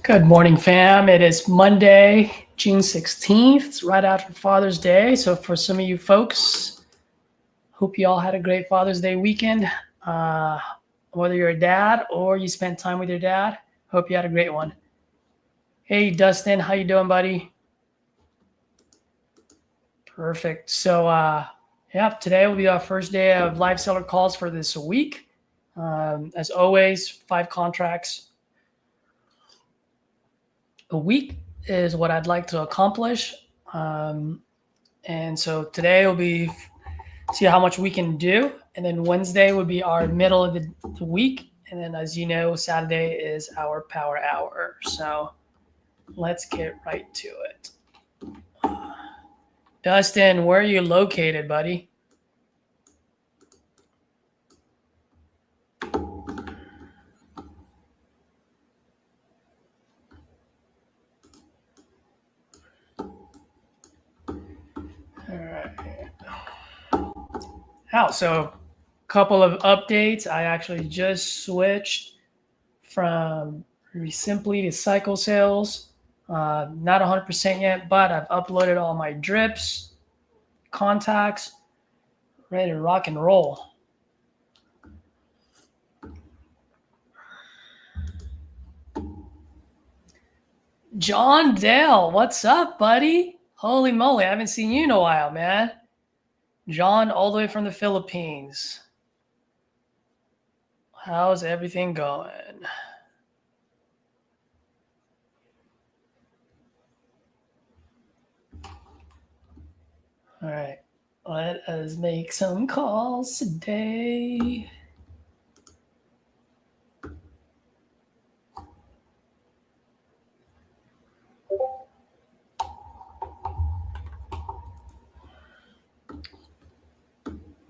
Good morning, fam. It is Monday, June 16th. It's right after Father's Day. So for some of you folks, hope you all had a great Father's Day weekend. Whether you're a dad or you spent time with your dad, hope you had a great one. Hey, Dustin, how you doing, buddy? Perfect. So, today will be our first day of live seller calls for this week. As always, 5 contracts a week is what I'd like to accomplish. And so today will be see how much we can do. And then Wednesday would be our middle of the week. And then, as you know, Saturday is our power hour. So let's get right to it. Dustin, where are you located, buddy? All right. So a couple of updates. I actually just switched from Simply to Cycle Sales. Not 100% yet, but I've uploaded all my drips, contacts, ready to rock and roll. John Dale, what's up, buddy? Holy moly, I haven't seen you in a while, man. John, all the way from the Philippines. How's everything going? All right, let us make some calls today.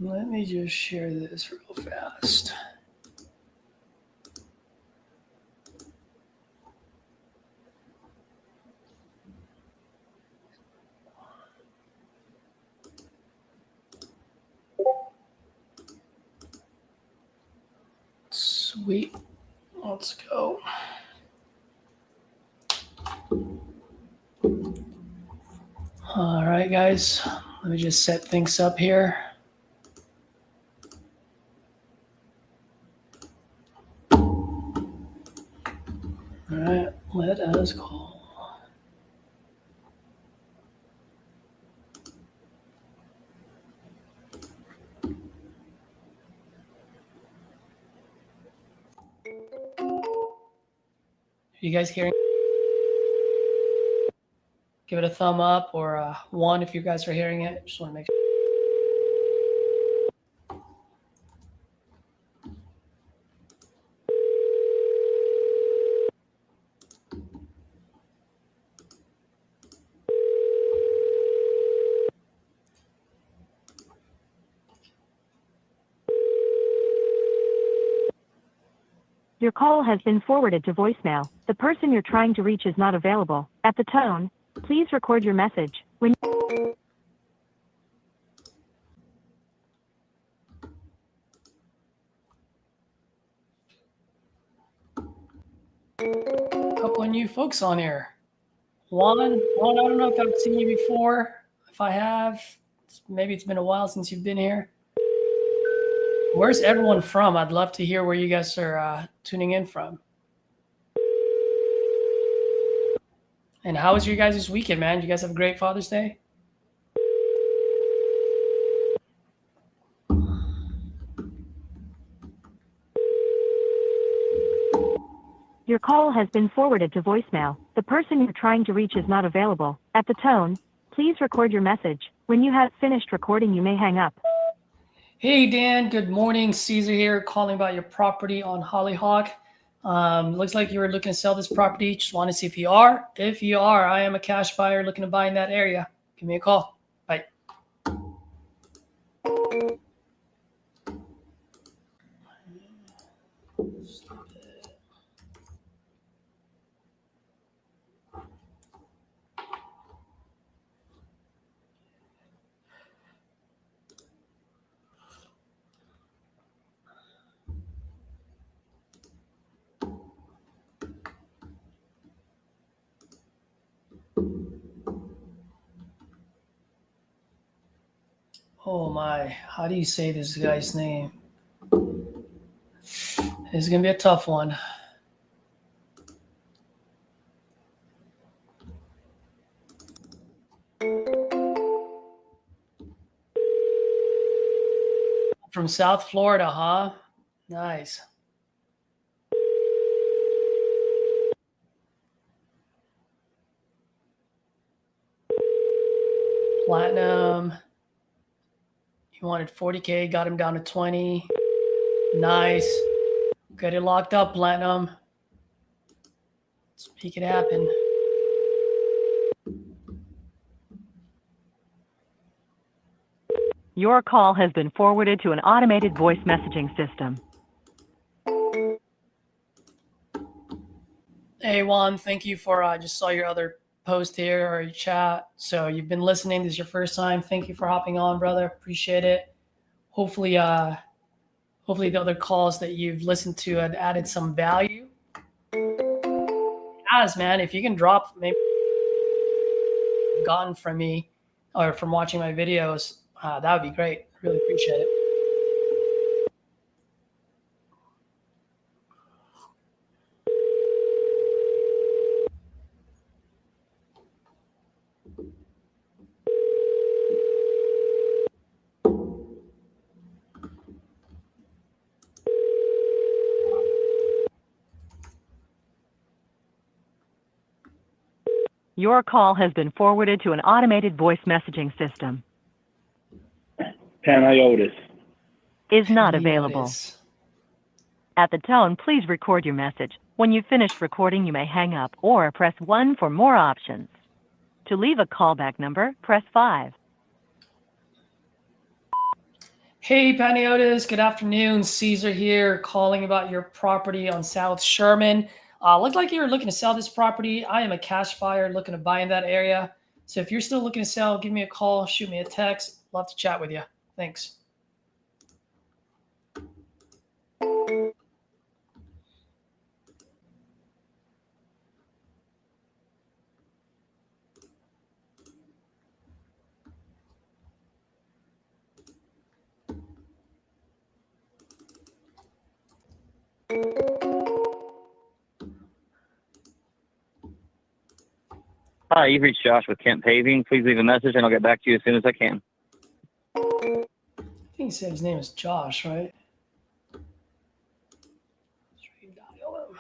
Let me just share this real fast. Sweet. Let's go. All right, guys. Let me just set things up here. All right, let us call. Are you guys hearing? Give it a thumb up or a 1 if you guys are hearing it. Just want to make sure. Your call has been forwarded to voicemail. The person you're trying to reach is not available. At the tone, please record your message. When A couple of new folks on here. One, I don't know if I've seen you before. If I have, maybe it's been a while since you've been here. Where's everyone from? I'd love to hear where you guys are tuning in from. And how was your guys' weekend, man? Did you guys have a great Father's Day? your call has been forwarded to voicemail. The person you're trying to reach is not available. At the tone, please record your message. When you have finished recording, you may hang up. Hey, Dan. Good morning. Caesar here, calling about your property on Hollyhock. Looks like you were looking to sell this property. Just want to see if you are. If you are, I am a cash buyer looking to buy in that area. Give me a call. Bye. Oh my, how do you say this guy's name? It's gonna be a tough one. From South Florida, huh? Nice. Platinum. He wanted 40K, got him down to 20. Nice. Get it locked up, Platinum. Let's make it happen. Your call has been forwarded to an automated voice messaging system. Hey Juan, thank you for just saw your other post here or your chat. So you've been listening. This is your first time. Thank you for hopping on, brother. Appreciate it. Hopefully the other calls that you've listened to had added some value. As man, if you can drop maybe gotten from me or from watching my videos, that would be great. Really appreciate it. Your call has been forwarded to an automated voice messaging system. Cancellations. Is not available. At the tone, please record your message. When you've finished recording, you may hang up or press 1 for more options. To leave a callback number, press 5. Hey, Paniotis, good afternoon. Caesar here, calling about your property on South Sherman. Looked like you were looking to sell this property. I am a cash buyer looking to buy in that area. So if you're still looking to sell, give me a call, shoot me a text. Love to chat with you. Thanks. Hi, you've reached Josh with Kent Paving. Please leave a message and I'll get back to you as soon as I can. I think he said his name is Josh, right? Let's redial him.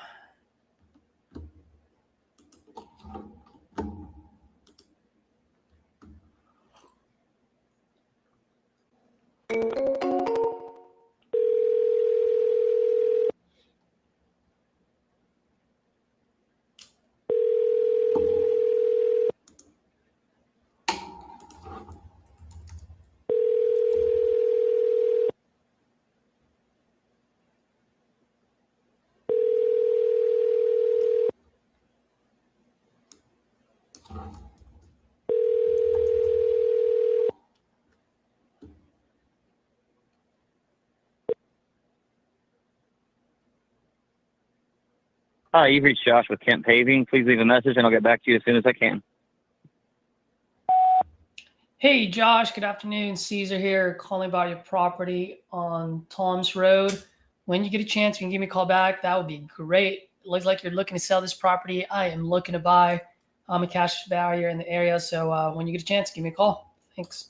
Hi, you've reached Josh with Kent Paving. Please leave a message and I'll get back to you as soon as I can. Hey, Josh, good afternoon. Caesar here, calling about your property on Tom's Road. When you get a chance, you can give me a call back. That would be great. Looks like you're looking to sell this property. I am looking to buy. I'm a cash buyer in the area. So when you get a chance, give me a call. Thanks.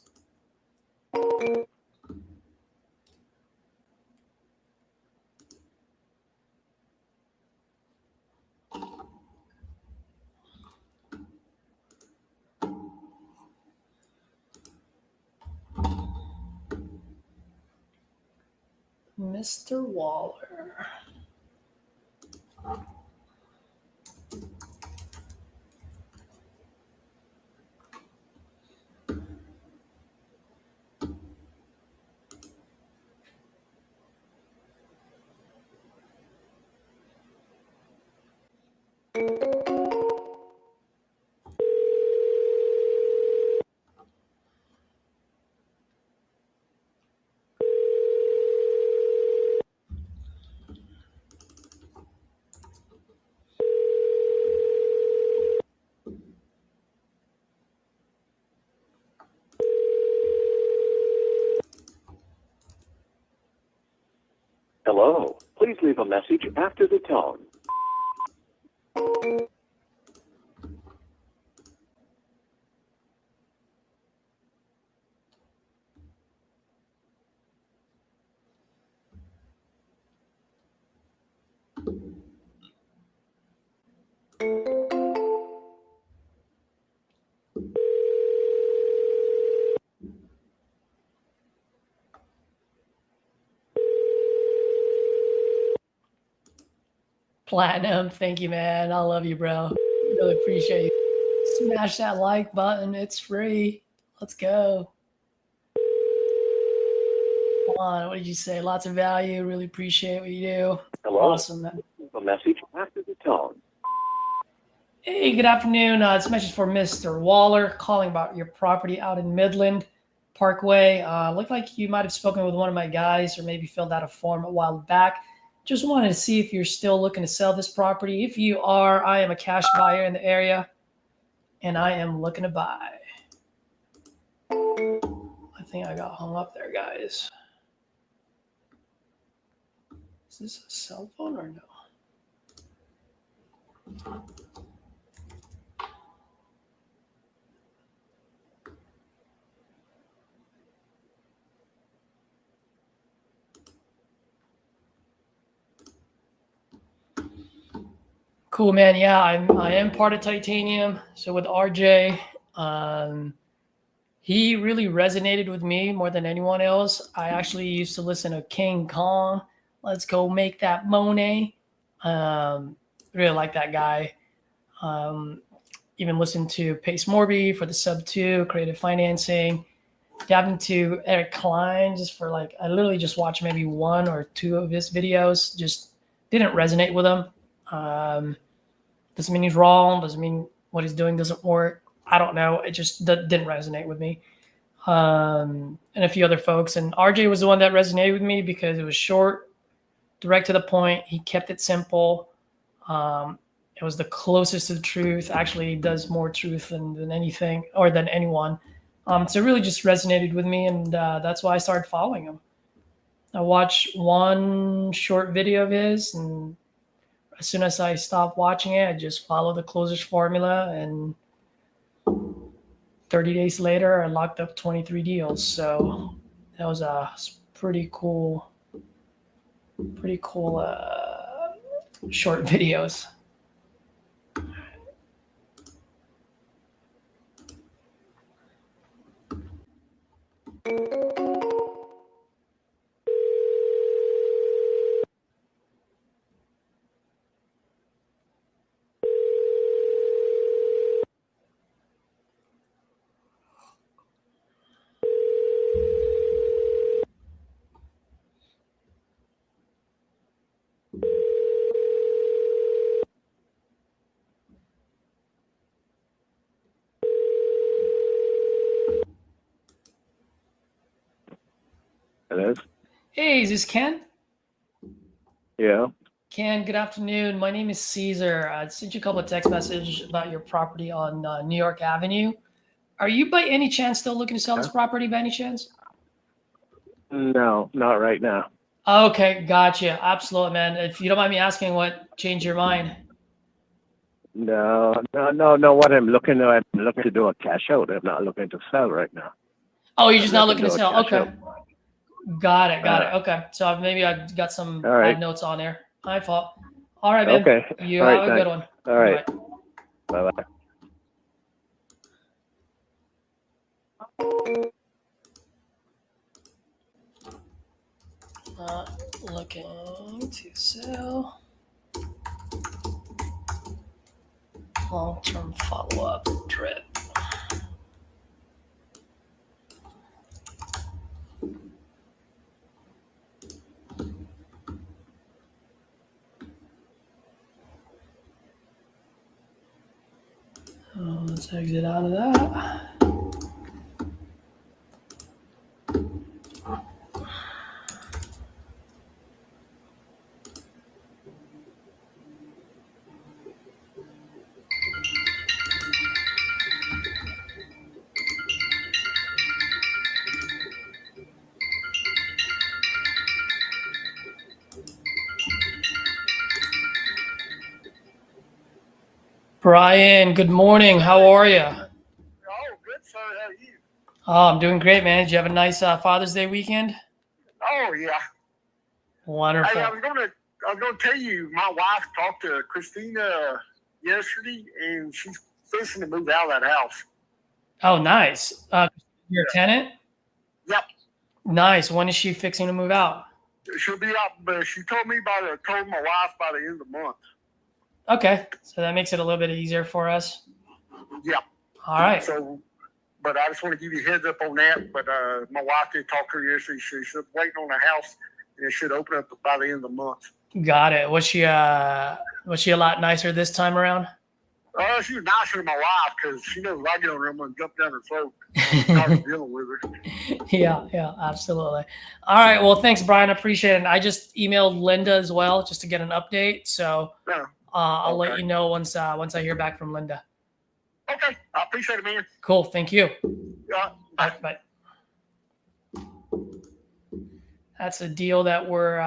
Mr. Waller. Hello. Please leave a message after the tone. Platinum, thank you, man. I love you, bro. Really appreciate you. Smash that like button. It's free. Let's go. Come on, what did you say? Lots of value. Really appreciate what you do. Hello. Awesome, man. Leave a message after the tone. Hey, good afternoon. This message for Mr. Waller, calling about your property out in Midland Parkway. Looked like you might have spoken with one of my guys or maybe filled out a form a while back. Just wanted to see if you're still looking to sell this property. If you are, I am a cash buyer in the area, and I am looking to buy. I think I got hung up there, guys. Is this a cell phone or no? Cool, man. Yeah, I am part of Titanium. So with RJ, he really resonated with me more than anyone else. I actually used to listen to King Kong. Let's go make that Monet. Really like that guy. Even listened to Pace Morby for the sub 2, creative financing. Dived into Eric Klein just for like, I literally just watched maybe 1 or 2 of his videos. Just didn't resonate with him. Doesn't mean he's wrong. Doesn't mean what he's doing doesn't work. I don't know. It just didn't resonate with me. And a few other folks. And RJ was the one that resonated with me because it was short, direct to the point. He kept it simple. It was the closest to the truth. Actually, he does more truth than anything or than anyone. So it really just resonated with me, and that's why I started following him. I watched one short video of his, and as soon as I stopped watching it, I just followed the closer's formula, and 30 days later, I locked up 23 deals. So that was a pretty cool short videos. Hello? Hey, is this Ken? Yeah. Ken, good afternoon. My name is Caesar. I sent you a couple of text messages about your property on New York Avenue. Are you by any chance still looking to sell this property by any chance? No, not right now. Okay, gotcha. Absolutely, man. If you don't mind me asking, what changed your mind? No. What I'm looking to do a cash out. I'm not looking to sell right now. Oh, you're just not looking to do a sell. cash Okay. out. Got it. Okay. So maybe I got some All right. bad notes on there. My fault. All right, man. Okay. You All have right, a good thanks. one. All right. Bye. Bye-bye. Not looking to sell. Long-term follow-up drip. Oh, let's exit out of that. Brian, good morning. How are you? Oh, good, sir. How are you? Oh, I'm doing great, man. Did you have a nice Father's Day weekend? Oh, yeah. Wonderful. Hey, I was gonna tell you, my wife talked to Christina yesterday, and she's fixing to move out of that house. Oh, nice. You're a tenant? Yep. Nice. When is she fixing to move out? She'll be out, but she told my wife by the end of the month. Okay. So that makes it a little bit easier for us. Yep. All right. So, but I just want to give you a heads up on that. But my wife did talk to her yesterday. She's waiting on the house, and it should open up by the end of the month. Got it. Was she a lot nicer this time around? She was nicer than my wife because she knows I get on her and jump down her throat. I'm tired of dealing with her. Yeah, absolutely. All right. Well, thanks, Brian. I appreciate it. And I just emailed Linda as well just to get an update. So Yeah. I'll Okay. let you know once I hear back from Linda. Okay. I appreciate it, man. Cool. Thank you. Yeah. Bye. That's a deal that we're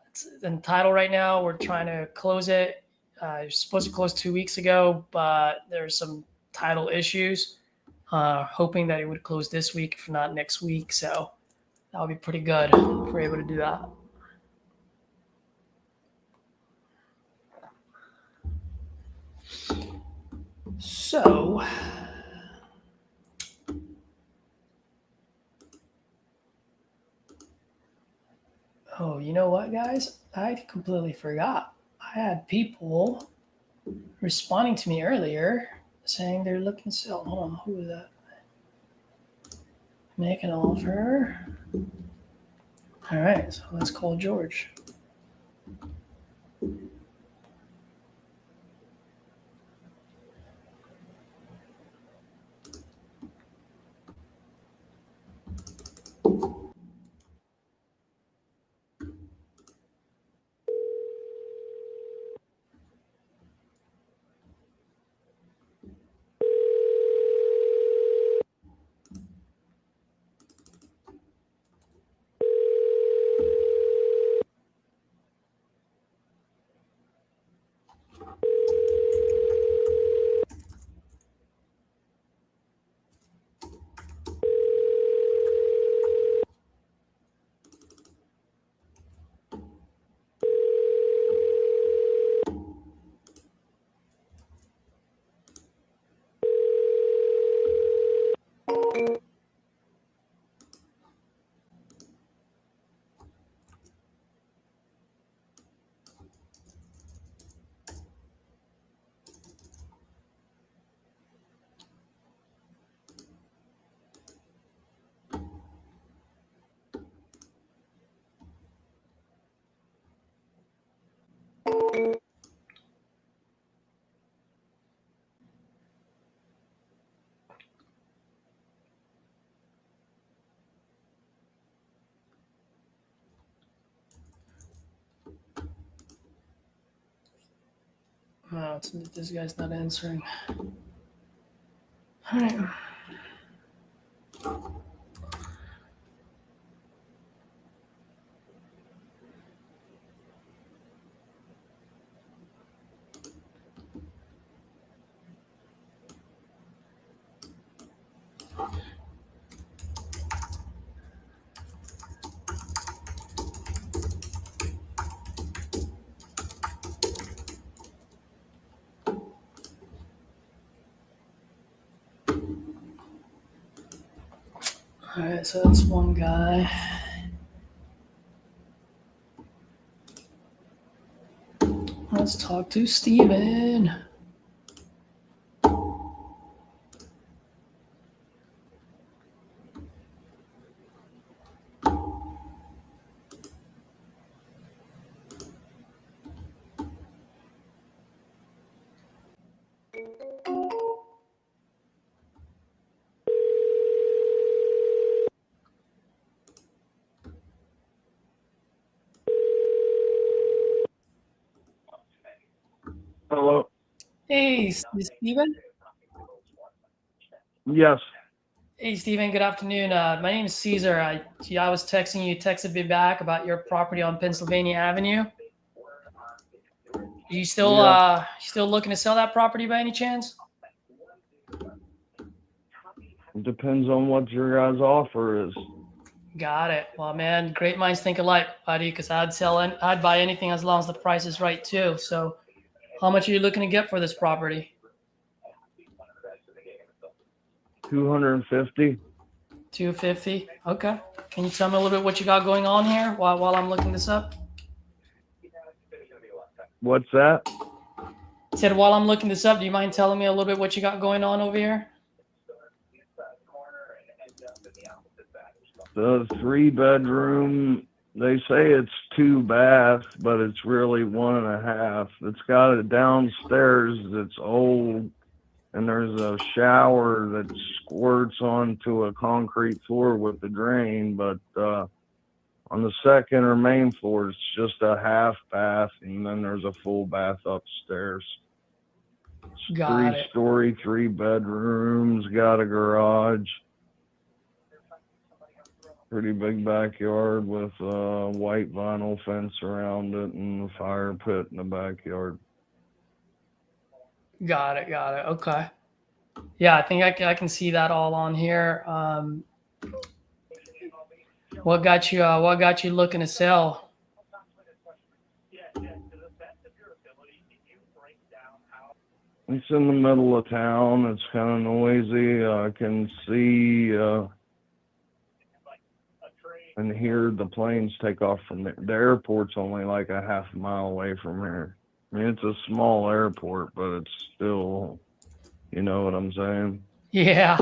it's in title right now. We're trying to close it. You're supposed to close 2 weeks ago, but there's some title issues. Hoping that it would close this week, if not next week. So that would be pretty good if we're able to do that. So, oh, you know what, guys? I completely forgot. I had people responding to me earlier saying they're looking to sell. Hold on, who was that? Make an offer. All right, so let's call George. Oh, this guy's not answering. All right. All right, so that's one guy. Let's talk to Steven. Hello. Hey, Steven. Yes. Hey, Steven. Good afternoon. My name is Caesar. I was texting you. Texted me back about your property on Pennsylvania Avenue. Are you still Yeah. still looking to sell that property by any chance? It depends on what your guys' offer is. Got it. Well, man, great minds think alike, buddy. Because I'd buy anything as long as the price is right too. So, how much are you looking to get for this property? 250. 250. Okay. Can you tell me a little bit what you got going on here while I'm looking this up? What's that? I said while I'm looking this up, do you mind telling me a little bit what you got going on over here? The 3-bedroom, they say it's 2 baths, but it's really 1.5. It's got a downstairs that's old, and there's a shower that squirts onto a concrete floor with the drain, but on the second or main floor, it's just a half bath, and then there's a full bath upstairs. It's Got it. 3-story, 3 bedrooms, got a garage. Pretty big backyard with a white vinyl fence around it and a fire pit in the backyard. Got it. Okay. Yeah, I think I can see that all on here. What got you looking to sell? It's in the middle of town. It's kind of noisy. I can see and hear the planes take off from there. The airport's only like a half a mile away from here. I mean, it's a small airport, but it's still, you know what I'm saying? Yeah,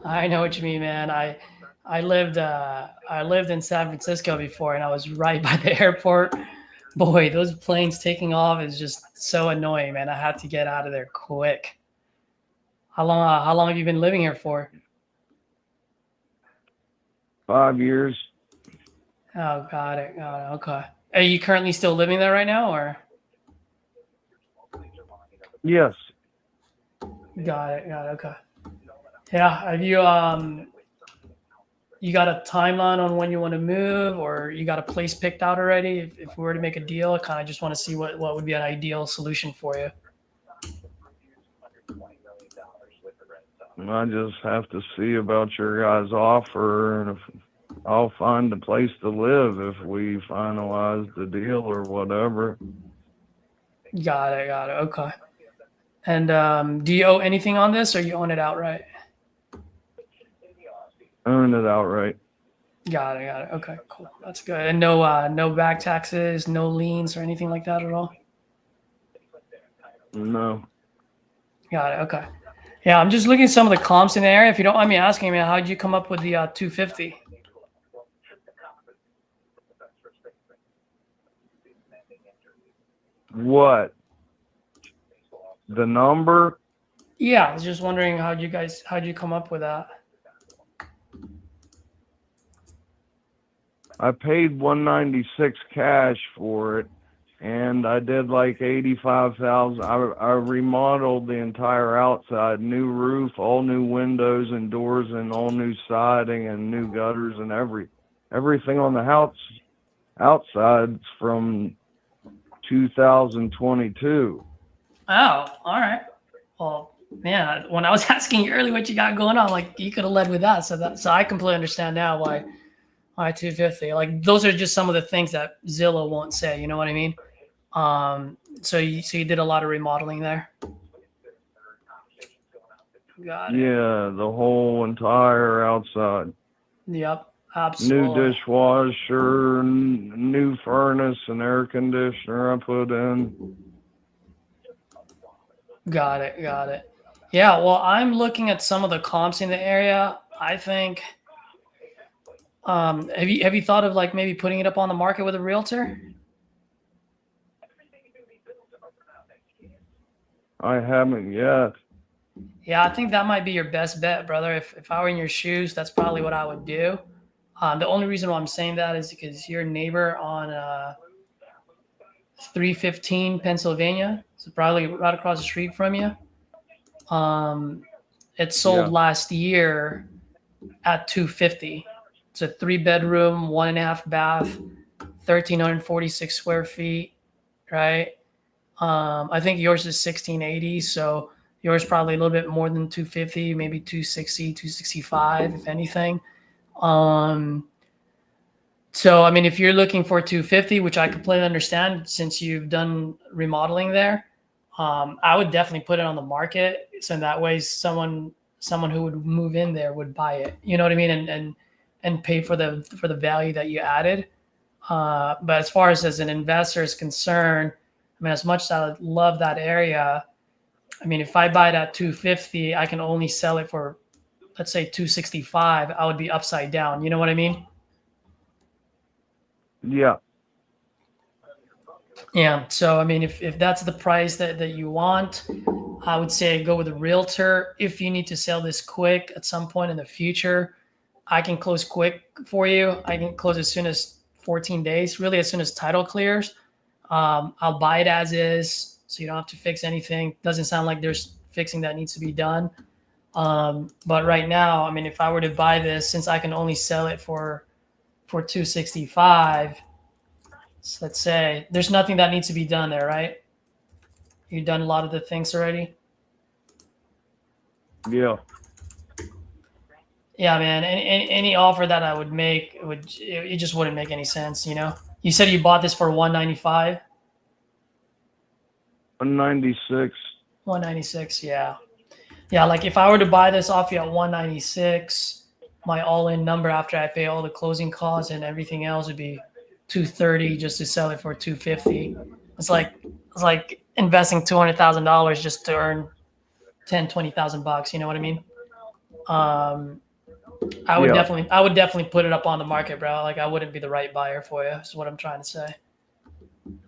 I know what you mean, man. I lived in San Francisco before, and I was right by the airport. Boy, those planes taking off is just so annoying, man. I had to get out of there quick. How long have you been living here for? 5 years. Oh, got it. Okay. Are you currently still living there right now, or? Yes. Got it. Okay. Yeah. Have you you got a timeline on when you want to move, or you got a place picked out already? If we were to make a deal, I kind of just want to see what would be an ideal solution for you. I just have to see about your guys' offer, and if I'll find a place to live if we finalize the deal or whatever. Got it. Okay. And do you owe anything on this, or you own it outright? Own it outright. Got it. Okay, cool. That's good. And no back taxes, no liens or anything like that at all? No. Got it. Okay. Yeah, I'm just looking at some of the comps in the area. If you don't mind me asking, man, how did you come up with the 250? What? The number? Yeah, I was just wondering how'd you come up with that? I paid $196 cash for it, and I did like $85,000. I remodeled the entire outside, new roof, all new windows and doors, and all new siding and new gutters and everything on the house outside's from 2022. Oh, all right. Well, man, when I was asking you earlier what you got going on, like you could have led with that. So I completely understand now why 250. Like those are just some of the things that Zillow won't say. You know what I mean? So you did a lot of remodeling there. Got it. Yeah, the whole entire outside. Yep, absolutely. New dishwasher, new furnace and air conditioner I put in. Got it. Yeah, well, I'm looking at some of the comps in the area. I think, have you thought of like maybe putting it up on the market with a realtor? I haven't yet. Yeah, I think that might be your best bet, brother. If I were in your shoes, that's probably what I would do. The only reason why I'm saying that is because your neighbor on 315 Pennsylvania, so probably right across the street from you. It sold last year at 250. It's a 3-bedroom, 1.5 bath, 1,346 square feet, right? I think yours is 1680, so yours probably a little bit more than 250, maybe 260, 265, if anything. So, I mean, if you're looking for 250, which I completely understand since you've done remodeling there, I would definitely put it on the market. So that way someone who would move in there would buy it, you know what I mean? And pay for the value that you added. But as far as an investor is concerned, I mean, as much as I love that area, I mean, if I buy it at 250, I can only sell it for, let's say 265. I would be upside down. You know what I mean? Yeah. Yeah. So, I mean, if that's the price that you want, I would say go with a realtor. If you need to sell this quick at some point in the future, I can close quick for you. I can close as soon as 14 days, really as soon as title clears. I'll buy it as is, so you don't have to fix anything. Doesn't sound like there's fixing that needs to be done. But right now, I mean, if I were to buy this, since I can only sell it for 265, so let's say there's nothing that needs to be done there, right? You've done a lot of the things already. Yeah. Yeah, man. Any offer that I would make it just wouldn't make any sense, you know. You said you bought this for 195. 196. 196, yeah. Yeah, like if I were to buy this off you at 196, my all-in number after I pay all the closing costs and everything else would be 230 just to sell it for 250. It's like investing $200,000 just to earn 10, 20,000 bucks. You know what I mean? I would definitely put it up on the market, bro. Like I wouldn't be the right buyer for you. Is what I'm trying to say.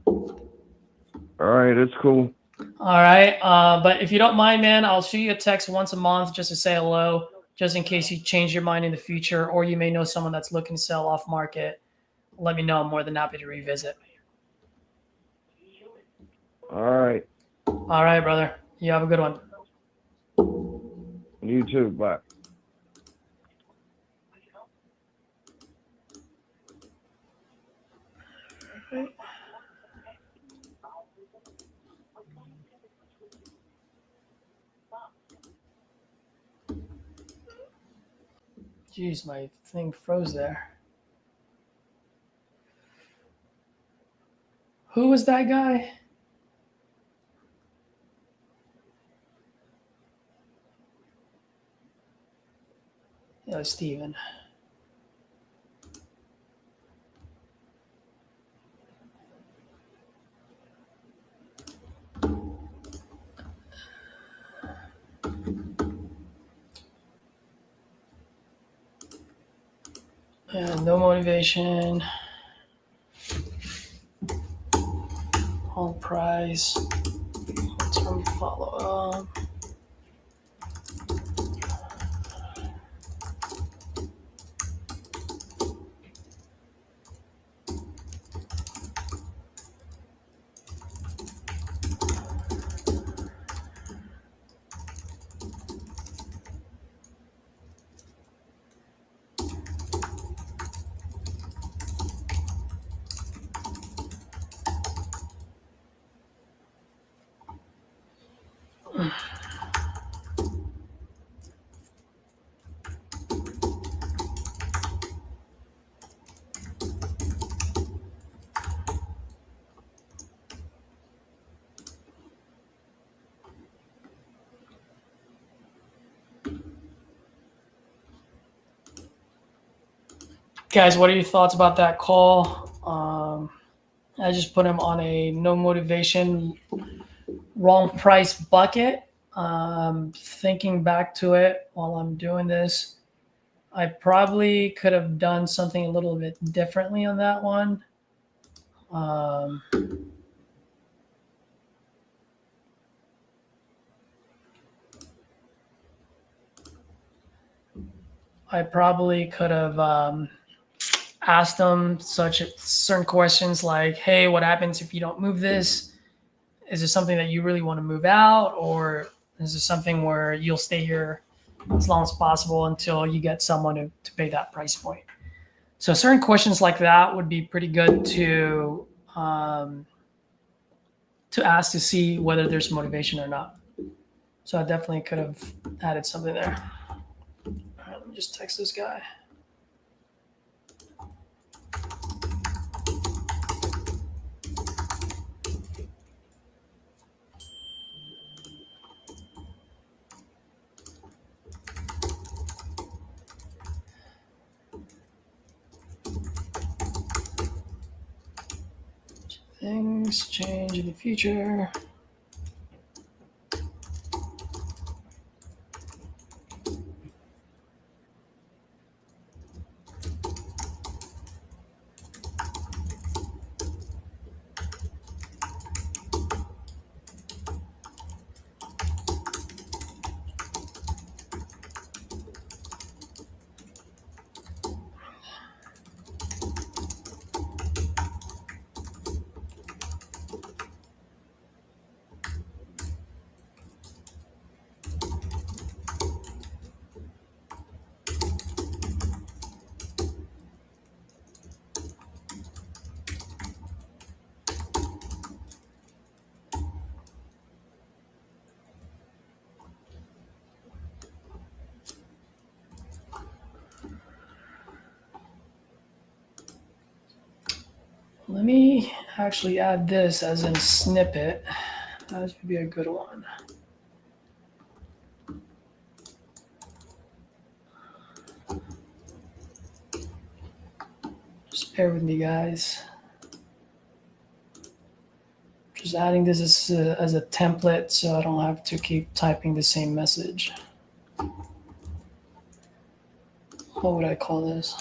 All right, it's cool. All right. But if you don't mind, man, I'll shoot you a text once a month just to say hello, just in case you change your mind in the future, or you may know someone that's looking to sell off market. Let me know. I'm more than happy to revisit. All right. All right, brother. You have a good one. You too. Bye. Jeez, my thing froze there. Who was that guy? It was Steven. Yeah, no motivation. All price. Term follow up. Guys, what are your thoughts about that call? I just put him on a no motivation, wrong price bucket. Thinking back to it while I'm doing this, I probably could have done something a little bit differently on that one. I probably could have asked them certain questions like, hey, what happens if you don't move this? Is it something that you really want to move out? Or is it something where you'll stay here as long as possible until you get someone to pay that price point? So certain questions like that would be pretty good to to ask to see whether there's motivation or not. So I definitely could have added something there. All right, let me just text this guy. Things change in the future. Let me actually add this as a snippet. That would be a good one. Just bear with me, guys. Just adding this as a template so I don't have to keep typing the same message. What would I call this?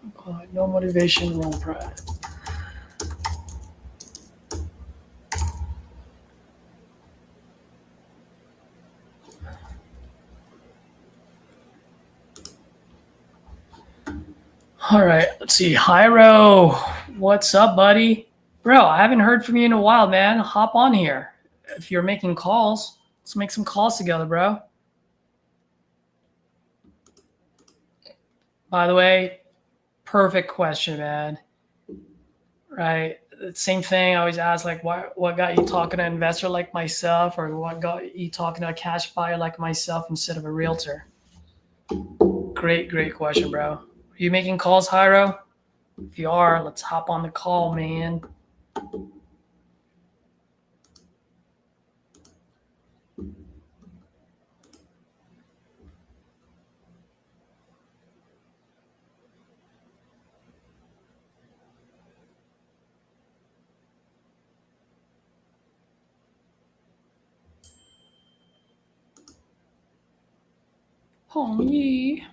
I'll call it no motivation, wrong pride. All right, let's see. Hyro, what's up, buddy? Bro, I haven't heard from you in a while, man. Hop on here. If you're making calls, let's make some calls together, bro. By the way, perfect question, man. Right? Same thing I always ask, like, what got you talking to an investor like myself, or what got you talking to a cash buyer like myself instead of a realtor? Great question, bro. Are you making calls, Hyro? If you are, let's hop on the call, man. Homie.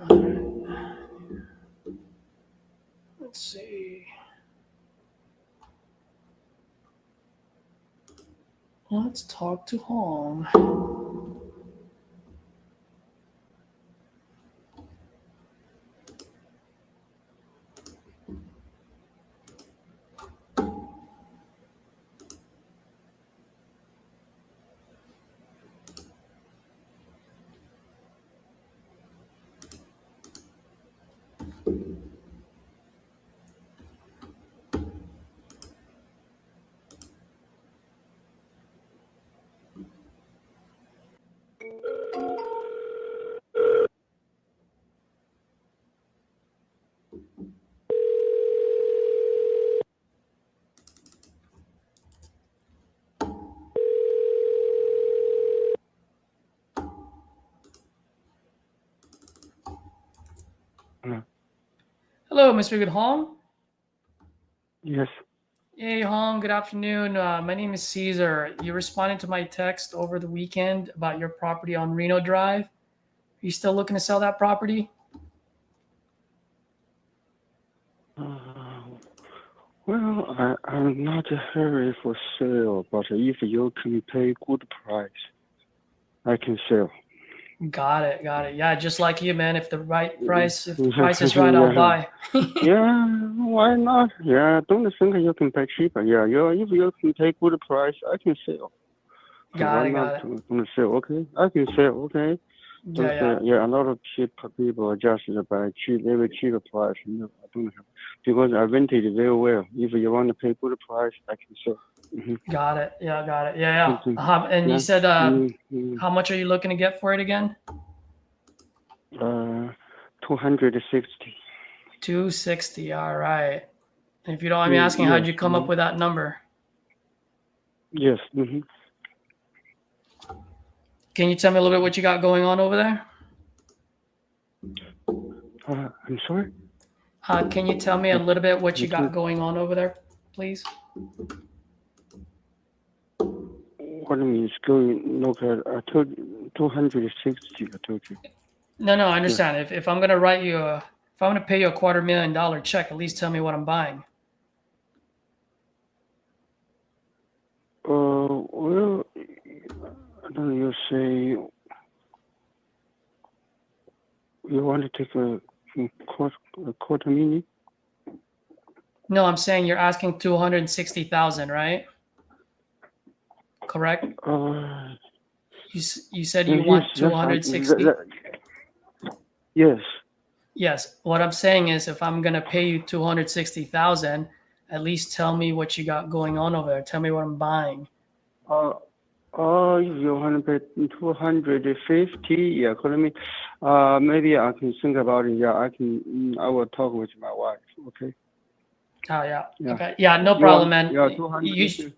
All right. Let's see. Let's talk to Hong. Hello. Hello, Mr. Good Hong. Yes. Hey, Hong. Good afternoon. My name is Caesar. You responded to my text over the weekend about your property on Reno Drive. Are you still looking to sell that property? Well, I'm not in a hurry for sale, but if you can pay good price, I can sell. Got it. Got it. Yeah, just like you, man. If the price is right, I'll buy. Yeah, why not? Yeah, I don't think you can pay cheaper. Yeah, if you can pay good price, I can sell. Got Why it. not Got it. to sell? Okay, I can sell. Okay. Yeah. Yeah, a lot of people just buy very cheap price. No, I don't have, because I rented it very well. If you want to pay good price, I can sell. Got it. Yeah. Got it. Yeah. Okay. And you Yeah. said, how much are you looking to get for it again? 260. 260. All right. If you don't mind me asking, how'd you come up with that number? Yes. Can you tell me a little bit what you got going on over there? I'm sorry? Can you tell me a little bit what you got going on over there, please? What do you mean? It's going, look at, I told you, 260, I told you. No, I understand. Yeah. If I'm going to write you if I'm going to pay you a $250,000 check, at least tell me what I'm buying. Well, I don't know, you say, you want to take a quarter mini? No, I'm saying you're asking 260,000, right? Correct? You said you want 260? Yes. Yes. What I'm saying is if I'm going to pay you 260,000, at least tell me what you got going on over there. Tell me what I'm buying. If you want to pay 250, yeah, maybe I can think about it. Yeah, I will talk with my wife. Okay. Oh, yeah. Okay. Yeah, no problem, man. Yeah, 250.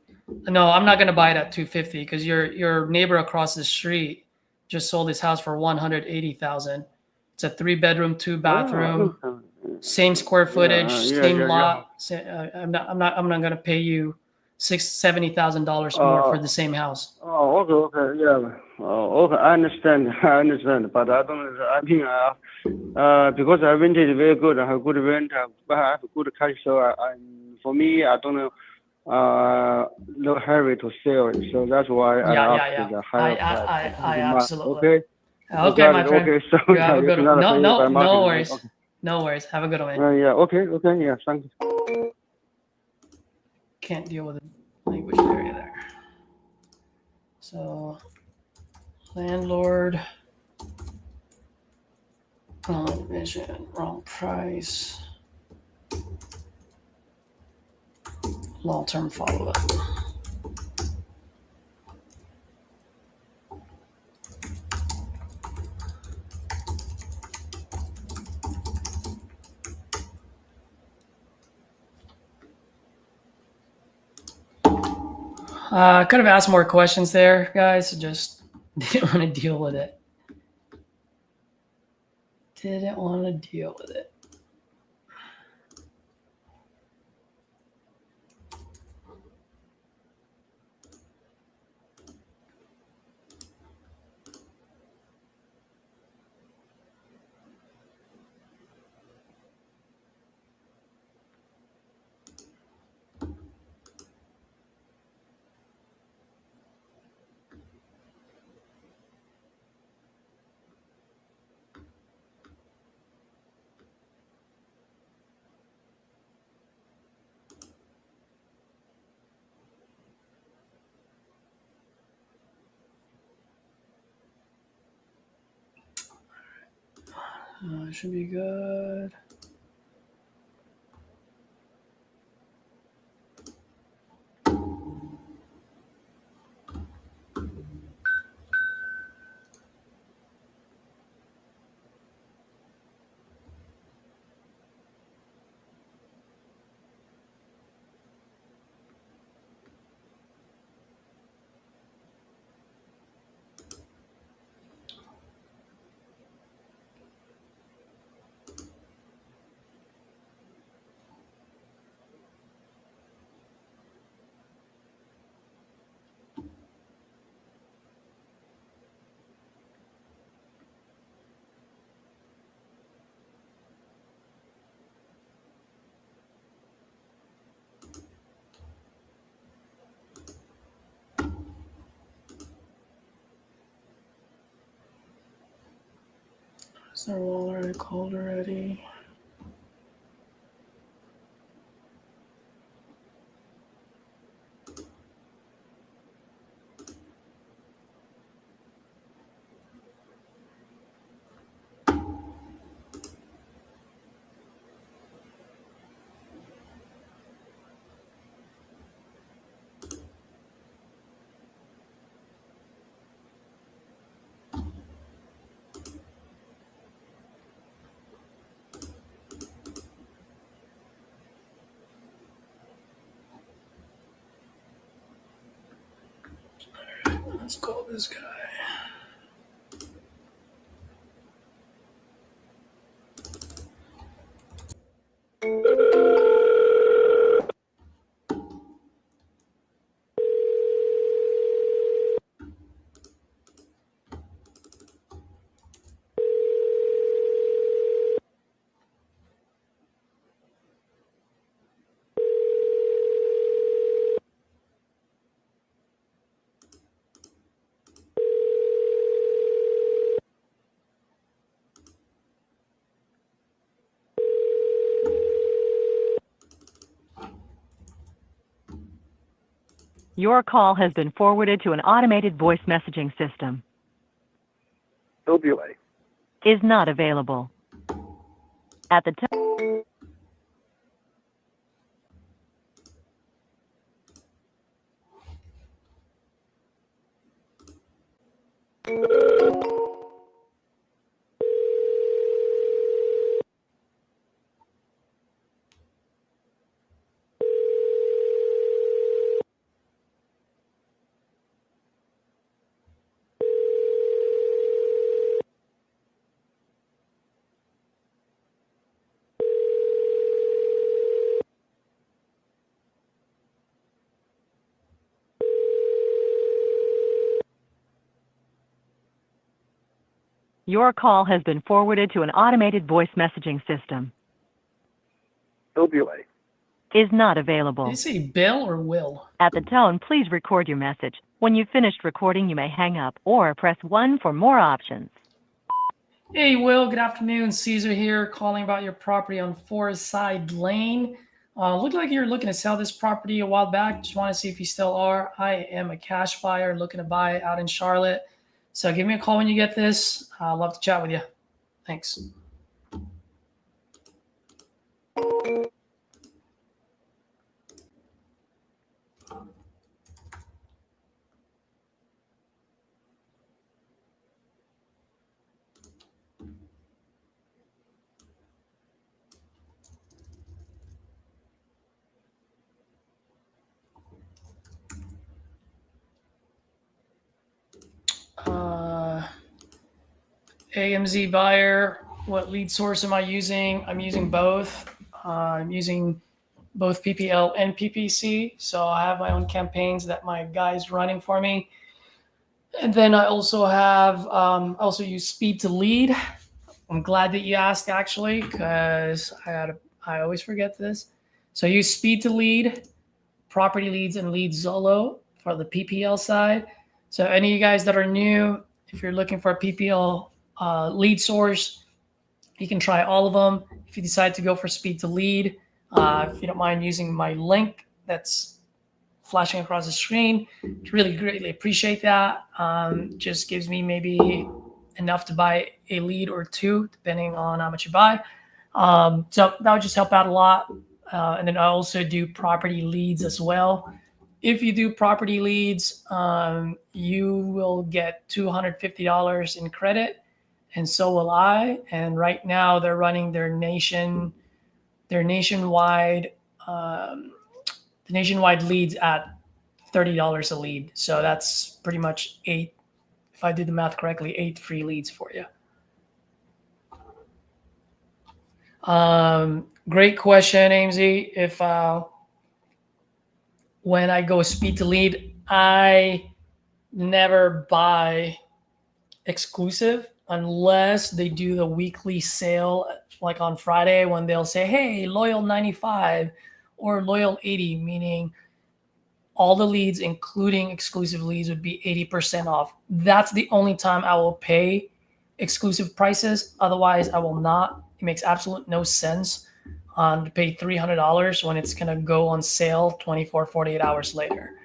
No, I'm not gonna buy it at 250 because your neighbor across the street just sold his house for 180,000. It's a 3-bedroom, 2-bathroom, same square footage, same lot. I'm not gonna pay you $70,000 more for the same house. Okay, yeah. Okay, I understand, but I don't. I think, because I rented it very good, I have good rent, but I have good cash, so for me, I don't know. No hurry to sell it, so that's why I asked the higher price. I absolutely. Okay. Okay, my friend. Okay, so you have a good one. No worries. Okay. No worries. Have a good one. Yeah. Okay. Yeah. Thank you. Can't deal with the language area there. So, landlord, wrong division, wrong price, long-term follow-up. I could have asked more questions there, guys. Just didn't want to deal with it. Didn't want to deal with it. Should be good. They're all already called already. Let's call this guy. Your call has been forwarded to an automated voice messaging system. Opioid. Is not available. At the tone. Your call has been forwarded to an automated voice messaging system. Opioid. Is not Did available. you say Bill or Will? At the tone, please record your message. When you've finished recording, you may hang up or press 1 for more options. Hey, Will. Good afternoon. Caesar here, calling about your property on Forest Side Lane. Looked like you were looking to sell this property a while back. Just want to see if you still are. I am a cash buyer looking to buy out in Charlotte. So give me a call when you get this. I'd love to chat with you. Thanks. AMZ buyer, what lead source am I using? I'm using both. I'm using both PPL and PPC. So I have my own campaigns that my guy's running for me. And then I also have, also use speed to lead. I'm glad that you asked actually, because I always forget this. So I use speed to lead, property leads, and lead Zolo for the PPL side. So any of you guys that are new, if you're looking for a PPL lead source, you can try all of them. If you decide to go for speed to lead, if you don't mind using my link that's flashing across the screen, really greatly appreciate that. Just gives me maybe enough to buy a lead or two, depending on how much you buy. So that would just help out a lot. And then I also do property leads as well. If you do property leads, you will get $250 in credit, and so will I. And right now they're running their nationwide leads at $30 a lead. So that's pretty much 8, if I did the math correctly, 8 free leads for you. Great question, AMZ. If when I go speed to lead, I never buy exclusive unless they do the weekly sale, like on Friday when they'll say, hey, loyal 95 or loyal 80, meaning all the leads, including exclusive leads, would be 80% off. That's the only time I will pay exclusive prices. Otherwise, I will not. It makes absolute no sense to pay $300 when it's going to go on sale 24, 48 hours later.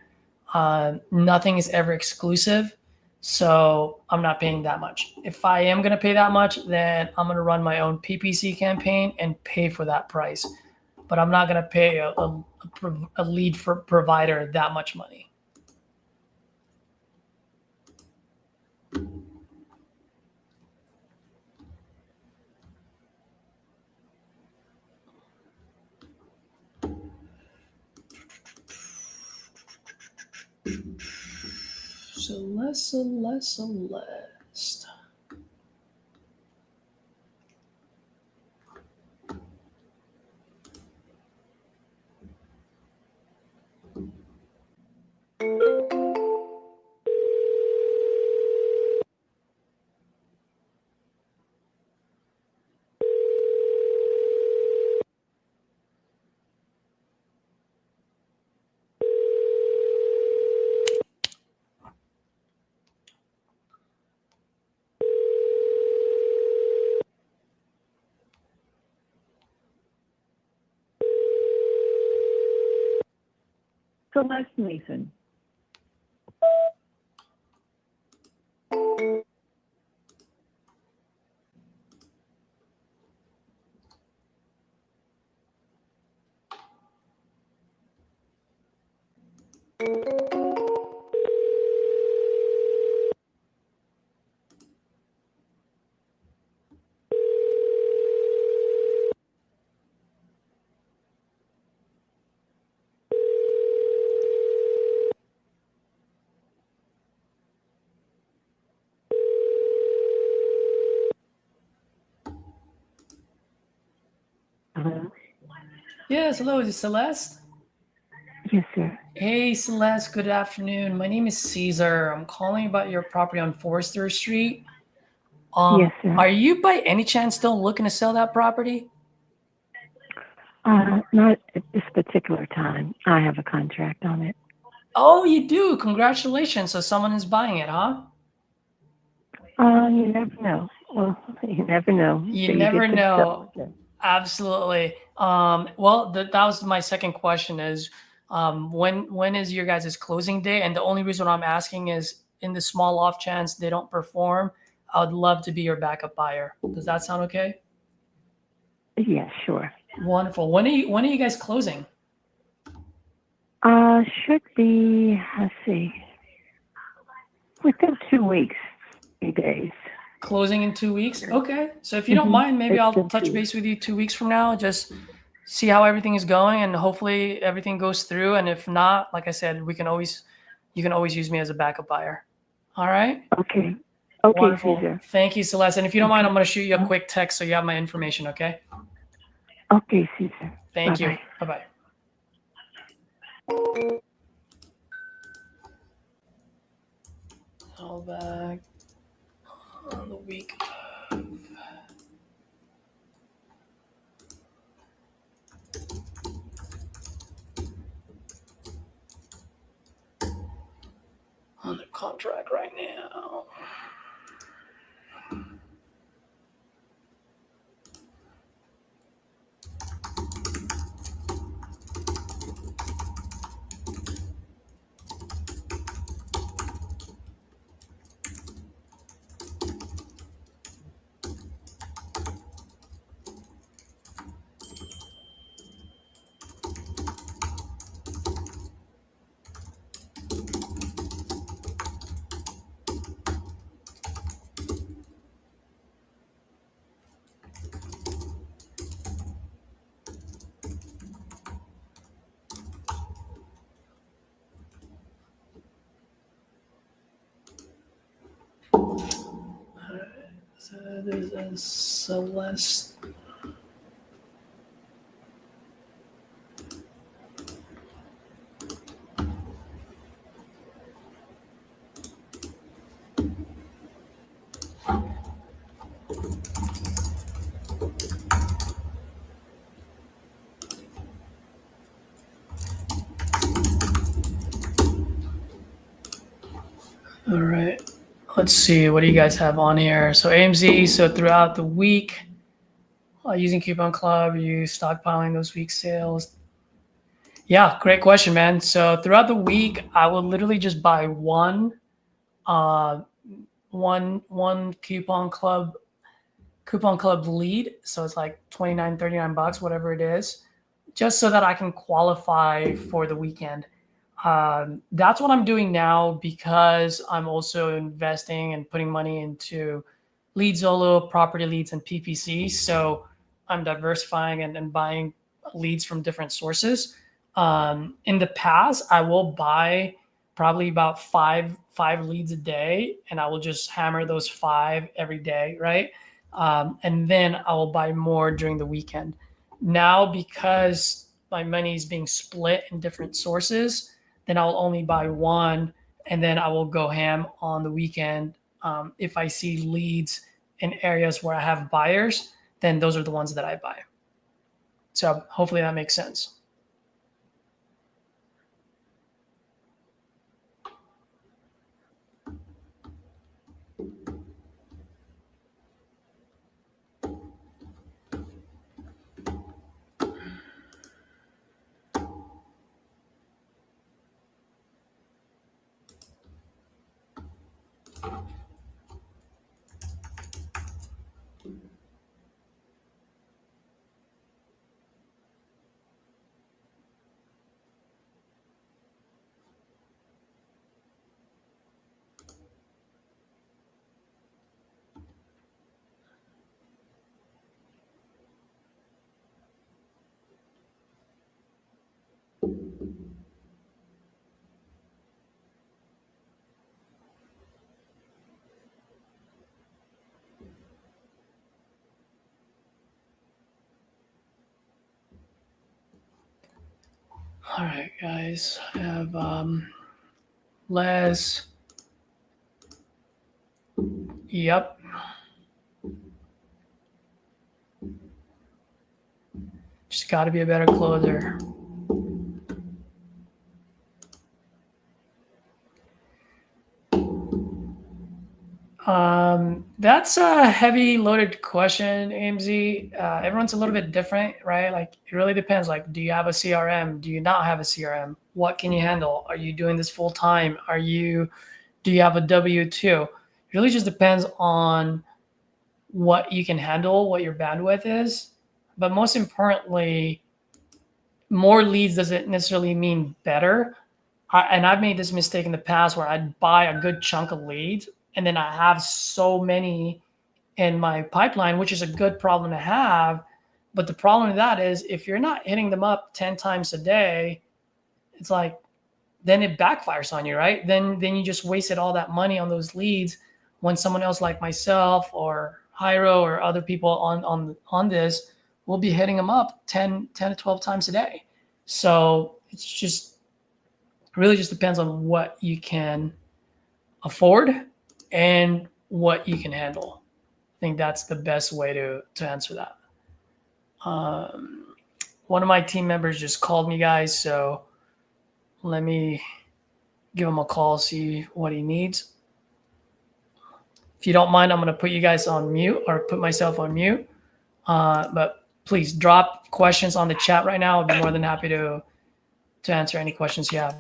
Nothing is ever exclusive, so I'm not paying that much. If I am going to pay that much, then I'm going to run my own PPC campaign and pay for that price. But I'm not going to pay a lead for provider that much money. Celeste. Celeste Mason. Hello? Yes, hello, is it Celeste? Yes, sir. Hey, Celeste, good afternoon. My name is Caesar. I'm calling about your property on Forester Street. Yes, sir. Are you by any chance still looking to sell that property? Not at this particular time. I have a contract on it. Oh, you do. Congratulations. So someone is buying it, huh? You never know. Well, you never know. You till never get to the know. settlement. Absolutely. Well, that was my second question is, when is your guys' closing date? And the only reason I'm asking is in the small off chance they don't perform, I would love to be your backup buyer. Does that sound okay? Yeah, sure. Wonderful. When are you guys closing? Should be, let's see, within 2 weeks, 3 days. Closing in 2 weeks? Okay. So if you don't mind, maybe It's I'll been touch 2 base with you 2 weeks from now. Just see how everything is going, and hopefully everything goes through. And if not, like I said, you can always use me as a backup buyer. All right. Okay. Okay, Wonderful. Caesar. Thank you, Celeste. And if you don't mind, I'm going to shoot you a quick text so you have my information. Okay. Okay, Caesar. Thank you. Bye-bye. Bye-bye. All back on the week of. Under contract right now. So there's a Celeste. All right. let's see, what do you guys have on here? So AMZ, so throughout the week, using Coupon Club, you stockpiling those week sales. Yeah, great question, man. So throughout the week, I will literally just buy one coupon club lead. So it's like 29, 39 bucks, whatever it is, just so that I can qualify for the weekend. That's what I'm doing now because I'm also investing and putting money into Lead Zolo, property leads, and PPC. So I'm diversifying and buying leads from different sources. In the past, I will buy probably about five leads a day, and I will just hammer those 5 every day, right? And then I will buy more during the weekend. Now, because my money is being split in different sources, then I'll only buy one, and then I will go ham on the weekend. If I see leads in areas where I have buyers, then those are the ones that I buy. So hopefully that makes sense. All right, guys. I have Les. Yep. Just got to be a better closer. That's a heavy loaded question, AMZ. Everyone's a little bit different, right? Like it really depends. Like, do you have a CRM? Do you not have a CRM? What can you handle? Are you doing this full time? Do you have a W-2? It really just depends on what you can handle, what your bandwidth is. But most importantly, more leads doesn't necessarily mean better. And I've made this mistake in the past where I'd buy a good chunk of leads and then I have so many in my pipeline, which is a good problem to have. But the problem with that is if you're not hitting them up 10 times a day, it's like, then it backfires on you, right? Then you just wasted all that money on those leads when someone else like myself or Hyro or other people on this will be hitting them up 10 to 12 times a day. So it's just really just depends on what you can afford and what you can handle. I think that's the best way to answer that. One of my team members just called me, guys, so let me give him a call, see what he needs. If you don't mind, I'm going to put you guys on mute or put myself on mute. But please drop questions on the chat right now. I'll be more than happy to answer any questions you have.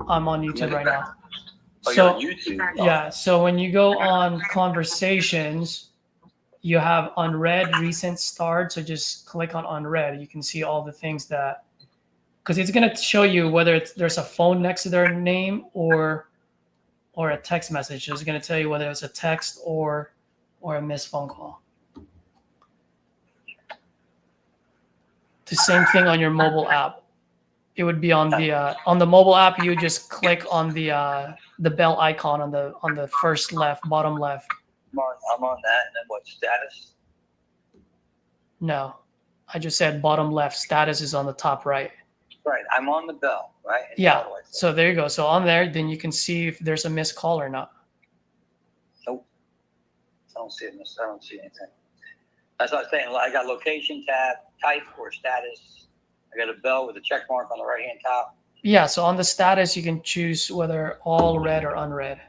I'm on YouTube right now. Oh, So you're on YouTube. Oh. yeah, so when you go on Conversations, you have unread recent start. So just click on unread. You can see all the things that, because it's going to show you whether there's a phone next to their name or a text message. It's going to tell you whether it's a text or a missed phone call. The same thing on your mobile app. It would be on the mobile app. You just click on the bell icon on the first left, bottom left. I'm on that. And then what status? No, I just said bottom left. Status is on the top right. Right. I'm on the bell, right? And Yeah. how do I say So there you go. So on there, then you can see if there's a missed call or not. Nope. I don't see it. I don't see anything. That's what I was saying. I got location tab, type or status. I got a bell with a check mark on the right hand top. Yeah. So on the status, you can choose whether all read or unread.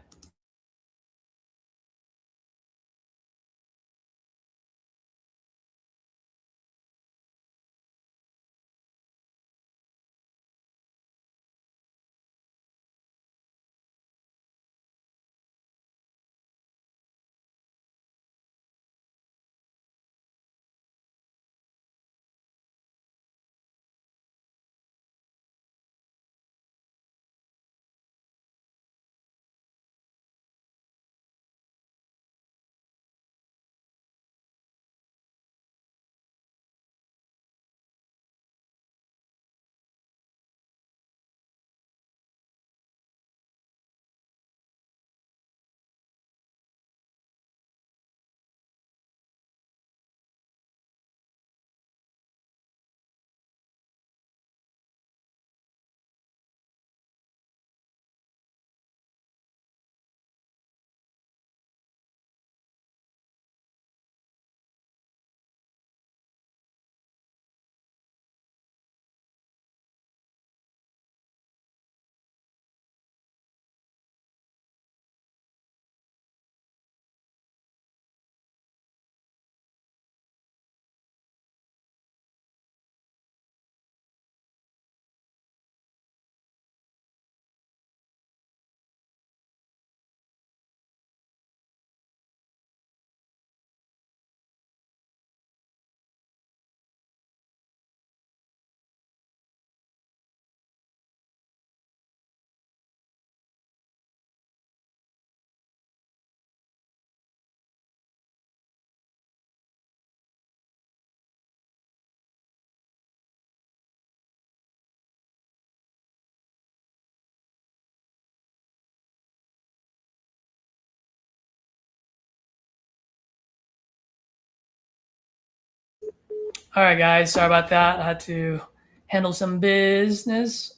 All right, guys. Sorry about that. I had to handle some business.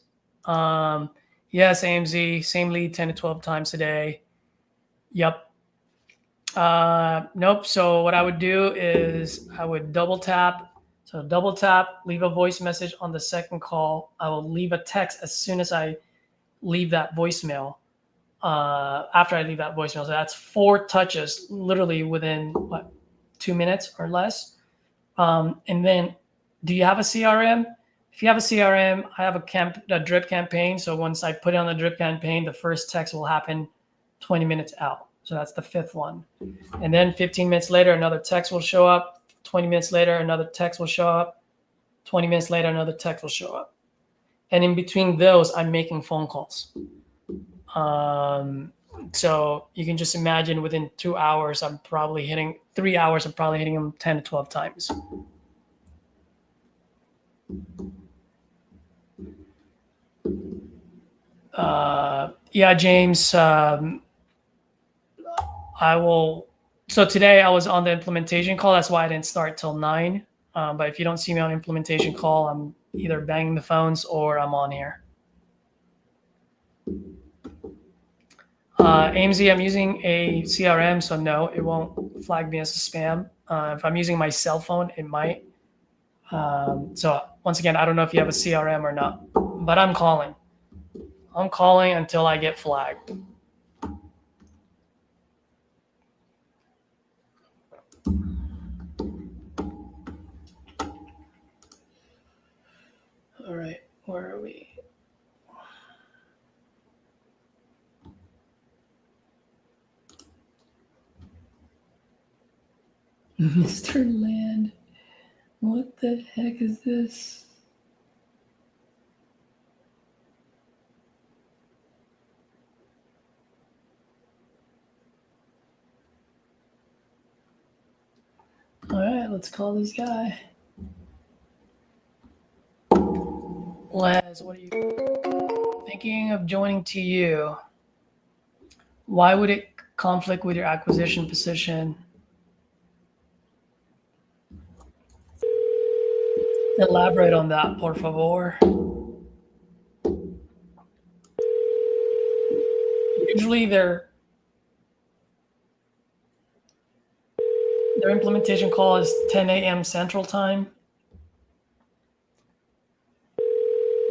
Yes, AMZ, same lead 10 to 12 times a day. Yep. Nope. So what I would do is I would double tap. So double tap, leave a voice message on the second call. I will leave a text as soon as I leave that voicemail. After I leave that voicemail. So that's 4 touches, literally within 2 minutes or less. And then, do you have a CRM? If you have a CRM, I have a drip campaign. So once I put it on the drip campaign, the first text will happen 20 minutes out. So that's the 5th one. And then 15 minutes later, another text will show up. 20 minutes later, another text will show up. 20 minutes later, another text will show up. And in between those, I'm making phone calls. So you can just imagine within 2 hours, 3 hours, I'm probably hitting them 10 to 12 times. Yeah, James, I will. So today I was on the implementation call. That's why I didn't start till 9. But if you don't see me on implementation call, I'm either banging the phones or I'm on here. AMZ, I'm using a CRM, so no, it won't flag me as a spam. If I'm using my cell phone, it might. So once again, I don't know if you have a CRM or not, but I'm calling. I'm calling until I get flagged. All right, where are we? Mr. Land. What the heck is this? All right, let's call this guy. Les, what are you thinking of joining TU? Why would it conflict with your acquisition position? Elaborate on that, por favor. Usually their implementation call is 10 a.m. Central Time,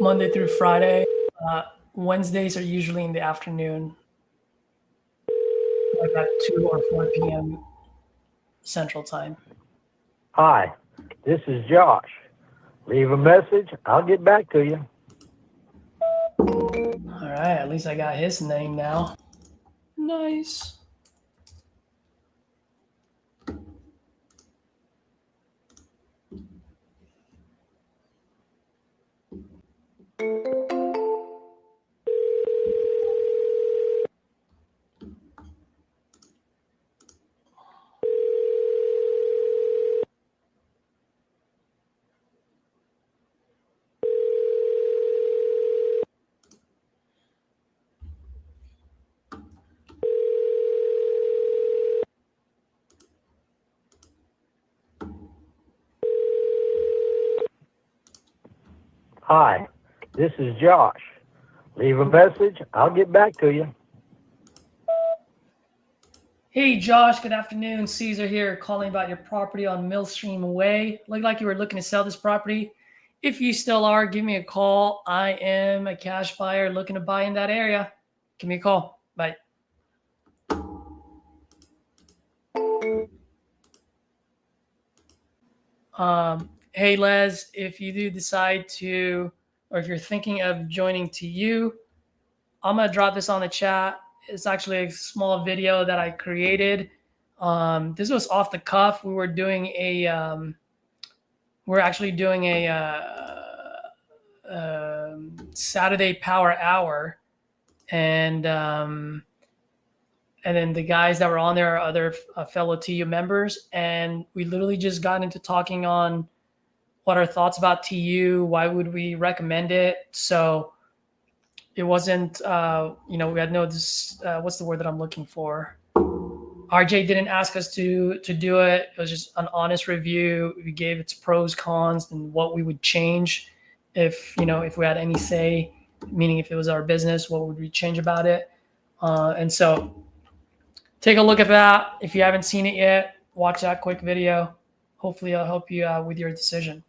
Monday through Friday. Wednesdays are usually in the afternoon, like at 2 or 4 p.m. Central Time. Hi, this is Josh. Leave a message. I'll get back to you. All right, at least I got his name now. Nice. Hi, this is Josh. Leave a message. I'll get back to you. Hey, Josh, good afternoon. Caesar here calling about your property on Millstream Way. Looked like you were looking to sell this property. If you still are, give me a call. I am a cash buyer looking to buy in that area. Give me a call. Bye. Hey, Les, if you do decide to, or if you're thinking of joining TU, I'm going to drop this on the chat. It's actually a small video that I created. This was off the cuff. We were doing a, we're actually doing a Saturday Power Hour, and then the guys that were on there are other fellow TU members, and we literally just got into talking on what our thoughts about TU, why would we recommend it. So it wasn't, we had no, what's the word that I'm looking for? RJ didn't ask us to do it. It was just an honest review. We gave its pros, cons, and what we would change if we had any say, meaning if it was our business, what would we change about it? And so take a look at that. If you haven't seen it yet, watch that quick video. Hopefully I'll help you with your decision.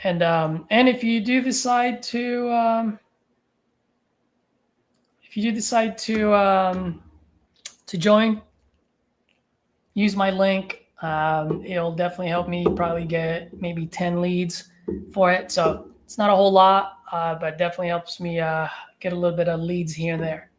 And if you do decide to join, use my link. It'll definitely help me probably get maybe 10 leads for it. So it's not a whole lot, but definitely helps me get a little bit of leads here and there.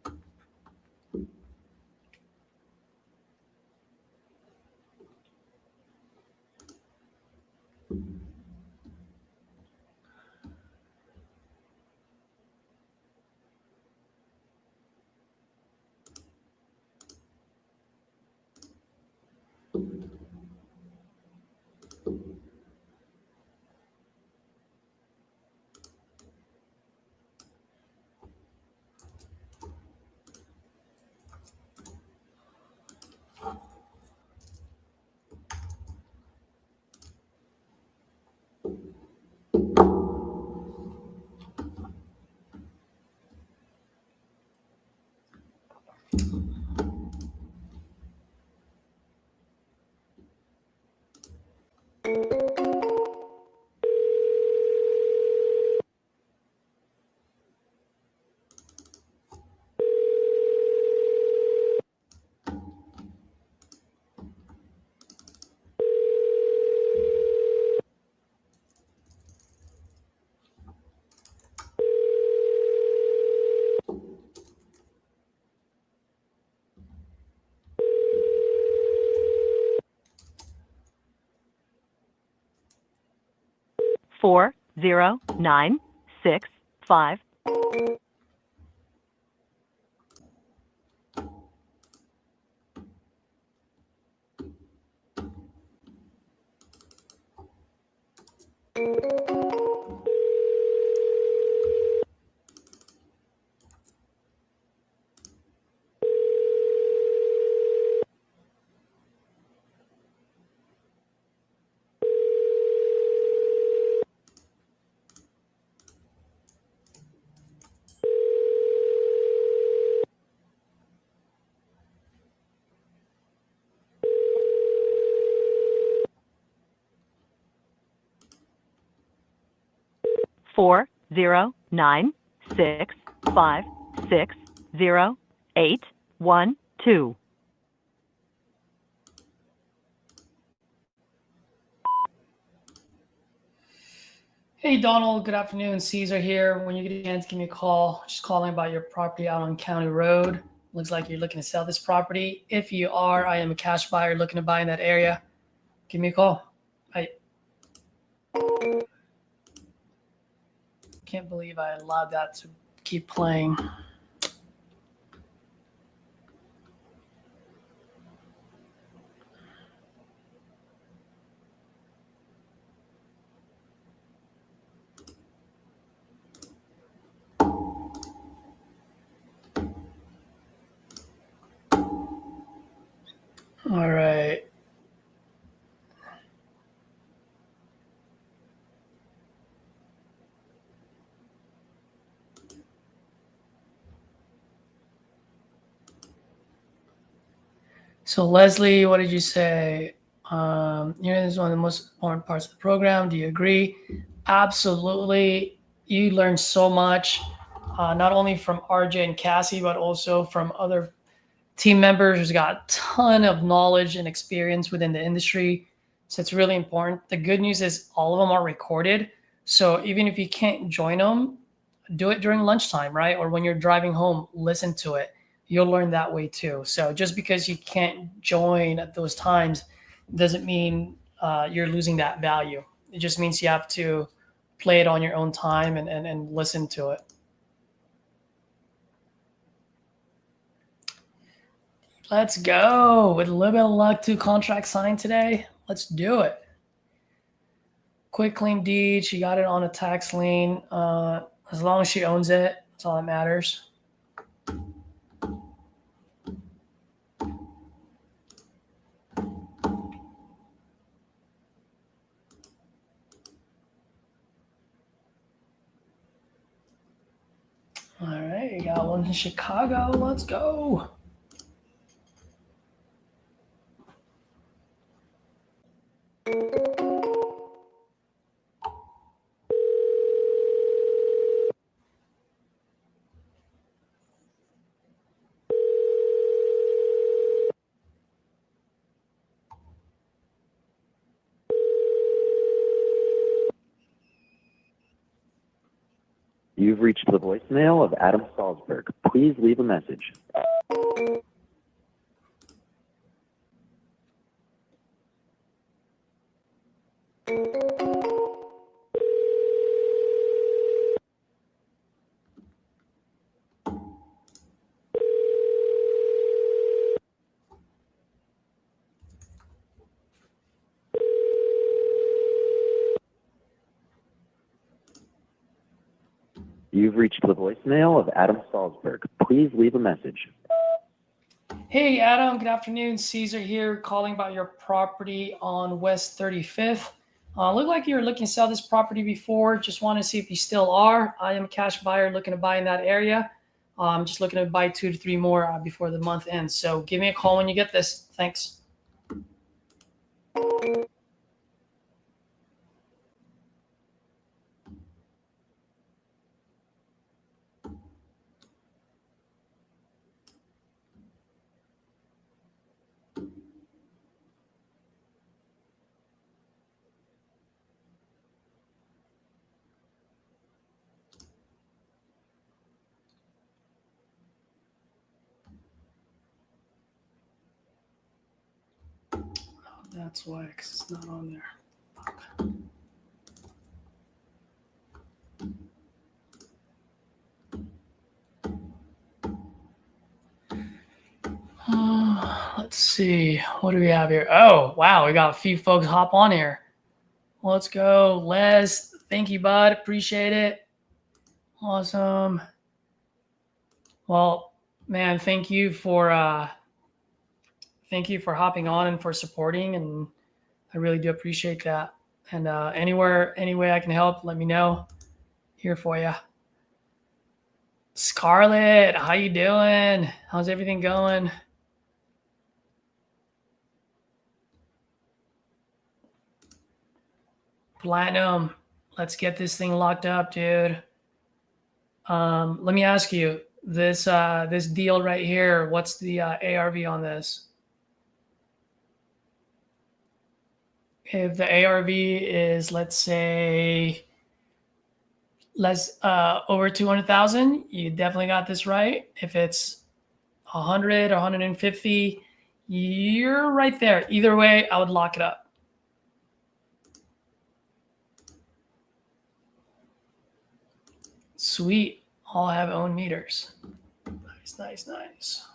40965. Four 096560812. Hey, Donald. Good afternoon. Caesar here. When you get a chance, give me a call. Just calling about your property out on County Road. Looks like you're looking to sell this property. If you are, I am a cash buyer looking to buy in that area. Give me a call. I can't believe I allowed that to keep playing. All right. So Leslie, what did you say? This is one of the most important parts of the program. Do you agree? Absolutely. You learn so much, not only from RJ and Cassie, but also from other team members who's got a ton of knowledge and experience within the industry. So it's really important. The good news is all of them are recorded. So even if you can't join them, do it during lunchtime, right? Or when you're driving home, listen to it. You'll learn that way too. So just because you can't join at those times doesn't mean you're losing that value. It just means you have to play it on your own time and listen to it. Let's go. With a little bit of luck, 2 contracts signed today. Let's do it. Quick claim deed. She got it on a tax lien. As long as she owns it, that's all that matters. All right, you got one in Chicago. Let's go. You've reached the voicemail of Adam Salzberg. Please leave a message. You've reached the voicemail of Adam Salzberg. Please leave a message. Hey, Adam. Good afternoon. Caesar here, calling about your property on West 35th. Looked like you were looking to sell this property before. Just want to see if you still are. I am a cash buyer looking to buy in that area. I'm just looking to buy 2 to 3 more before the month ends. So give me a call when you get this. Thanks. That's why, because it's not on there. Let's see. What do we have here? Oh, wow. We got a few folks hop on here. Let's go. Les, thank you, bud. Appreciate it. Awesome. Well, man, thank you for hopping on and for supporting, and I really do appreciate that. And any way I can help, let me know. Here for you. Scarlett, how you doing? How's everything going? Platinum, let's get this thing locked up, dude. Let me ask you, this deal right here, what's the ARV on this? If the ARV is, let's say, less over 200,000, you definitely got this right. If it's 100 or 150, you're right there. Either way, I would lock it up. Sweet. All have own meters. Nice, nice, nice.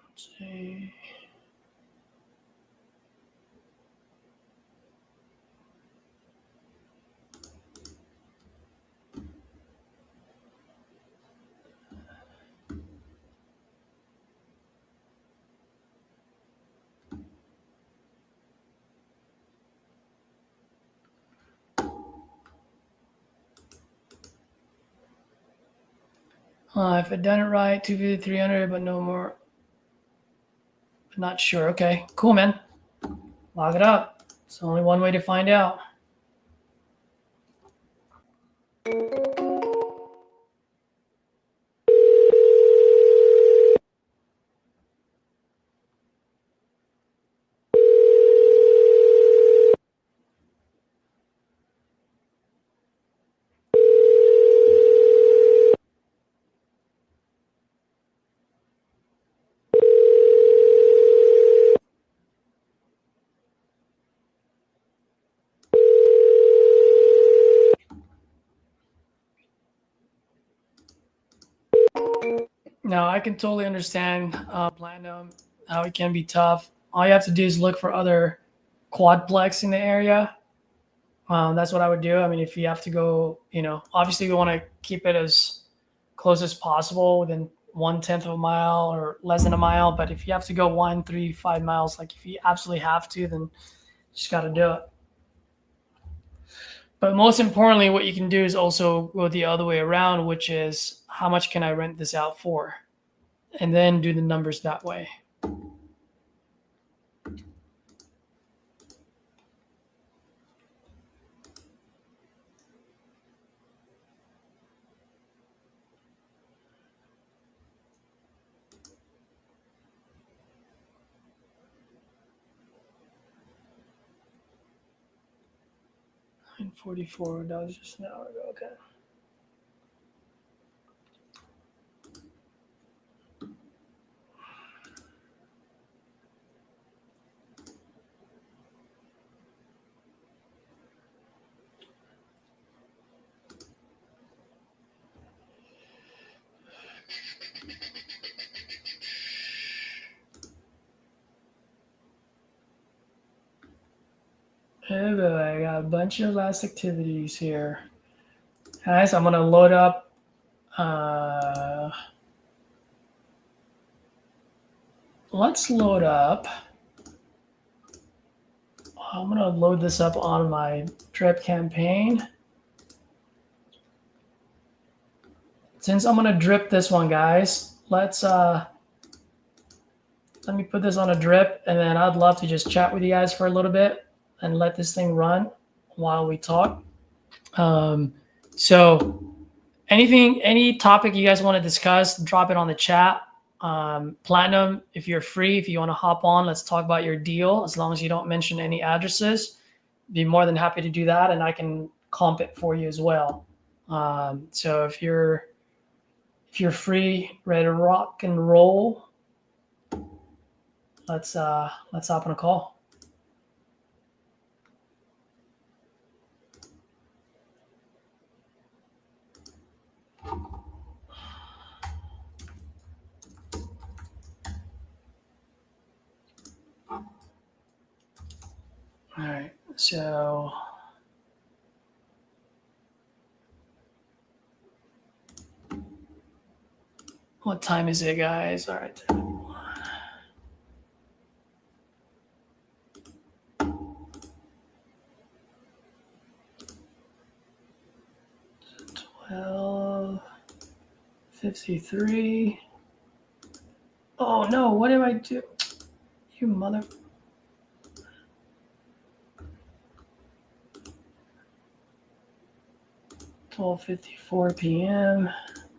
Let's see. If I'd done it right, 250, 300, but no more. Not sure. Okay, cool, man. Lock it up. It's only one way to find out. No, I can totally understand Platinum, how it can be tough. All you have to do is look for other quadplex in the area. That's what I would do. I mean, if you have to go, obviously we want to keep it as close as possible within 1/10 of a mile or less than a mile. But if you have to go 1, 3, 5 miles, like if you absolutely have to, then you just got to do it. But most importantly, what you can do is also go the other way around, which is how much can I rent this out for? And then do the numbers that way. $44 just an hour ago. Okay. Oh boy, I got a bunch of last activities here. Guys, I'm gonna load up. Let's load up. I'm gonna load this up on my drip campaign. Since I'm gonna drip this one, guys, let me put this on a drip, and then I'd love to just chat with you guys for a little bit and let this thing run while we talk. So any topic you guys want to discuss, drop it on the chat. Platinum, if you're free, if you want to hop on, let's talk about your deal. As long as you don't mention any addresses, be more than happy to do that, and I can comp it for you as well. So if you're free, ready to rock and roll, let's hop on a call. All right, so what time is it, guys? All right. $12:53. Oh no, what did I do? You mother. 12:54 p.m.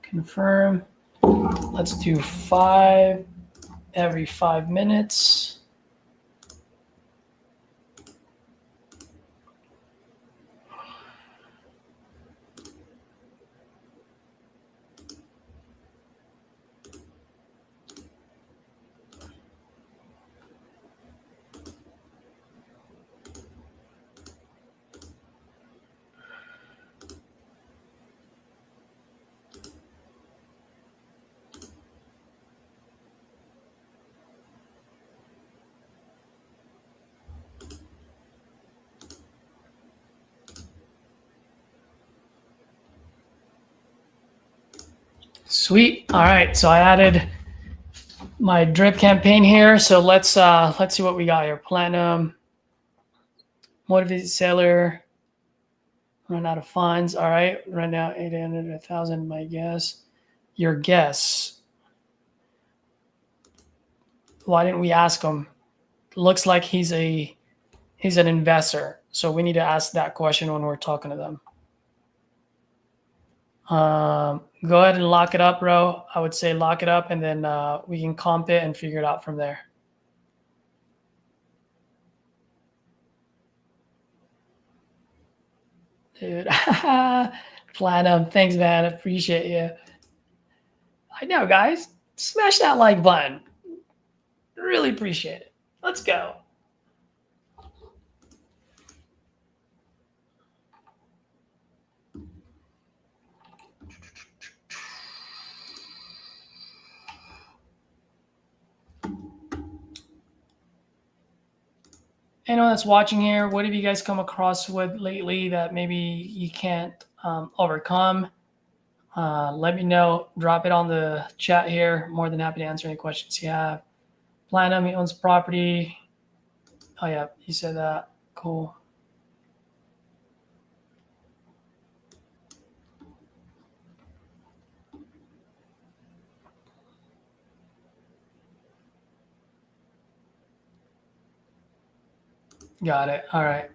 Confirm. Let's do 5 every 5 minutes. Sweet. All right, so I added my drip campaign here. So let's see what we got here. Platinum, motivated seller, run out of funds. All right, run out 800, 1,000. My guess. Your guess. Why didn't we ask him? Looks like he's an investor, so we need to ask that question when we're talking to them. Go ahead and lock it up, bro. I would say lock it up, and then we can comp it and figure it out from there. Dude, Platinum, thanks, man. Appreciate you. I know, guys. Smash that like button. Really appreciate it. Let's go. Anyone that's watching here, what have you guys come across with lately that maybe you can't overcome? Let me know. Drop it on the chat here. More than happy to answer any questions you have. Platinum, he owns property. Oh, yeah, he said that. Cool. Got it. All right.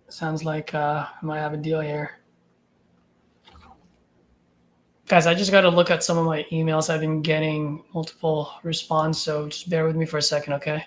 Sounds like I might have a deal here. Guys, I just got to look at some of my emails. I've been getting multiple response, so just bear with me for a second, okay?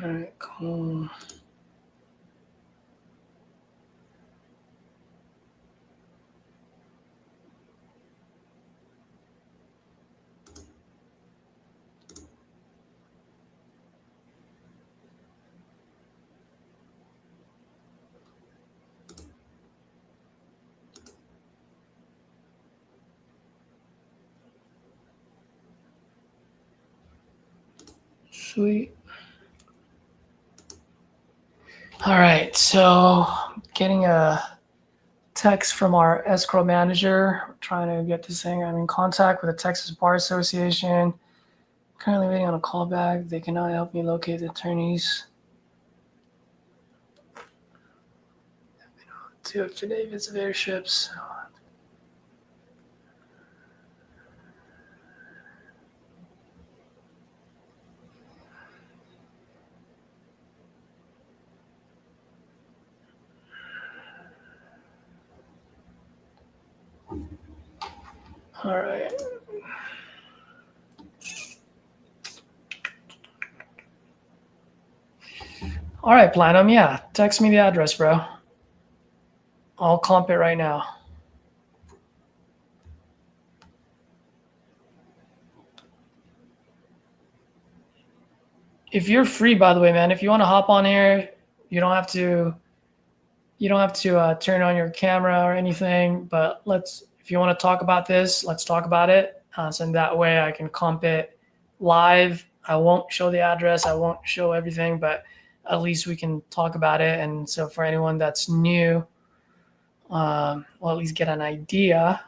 All right, cool. Sweet. All right, so getting a text from our escrow manager. We're trying to get this thing. I'm in contact with the Texas Bar Association. Currently waiting on a callback. They cannot help me locate the attorneys. Two affidavits of airships. All right. All right, Platinum. Yeah, text me the address, bro. I'll comp it right now. If you're free, by the way, man, if you want to hop on here, you don't have to. You don't have to turn on your camera or anything. But if you want to talk about this, let's talk about it. So in that way, I can comp it live. I won't show the address. I won't show everything, but at least we can talk about it. And so for anyone that's new, we'll at least get an idea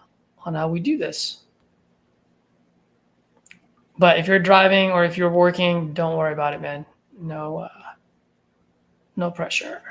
on how we do this. But if you're driving or if you're working, don't worry about it, man. No pressure.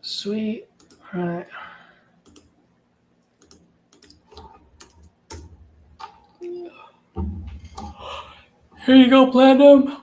Sweet. All right. Here you go, Platinum.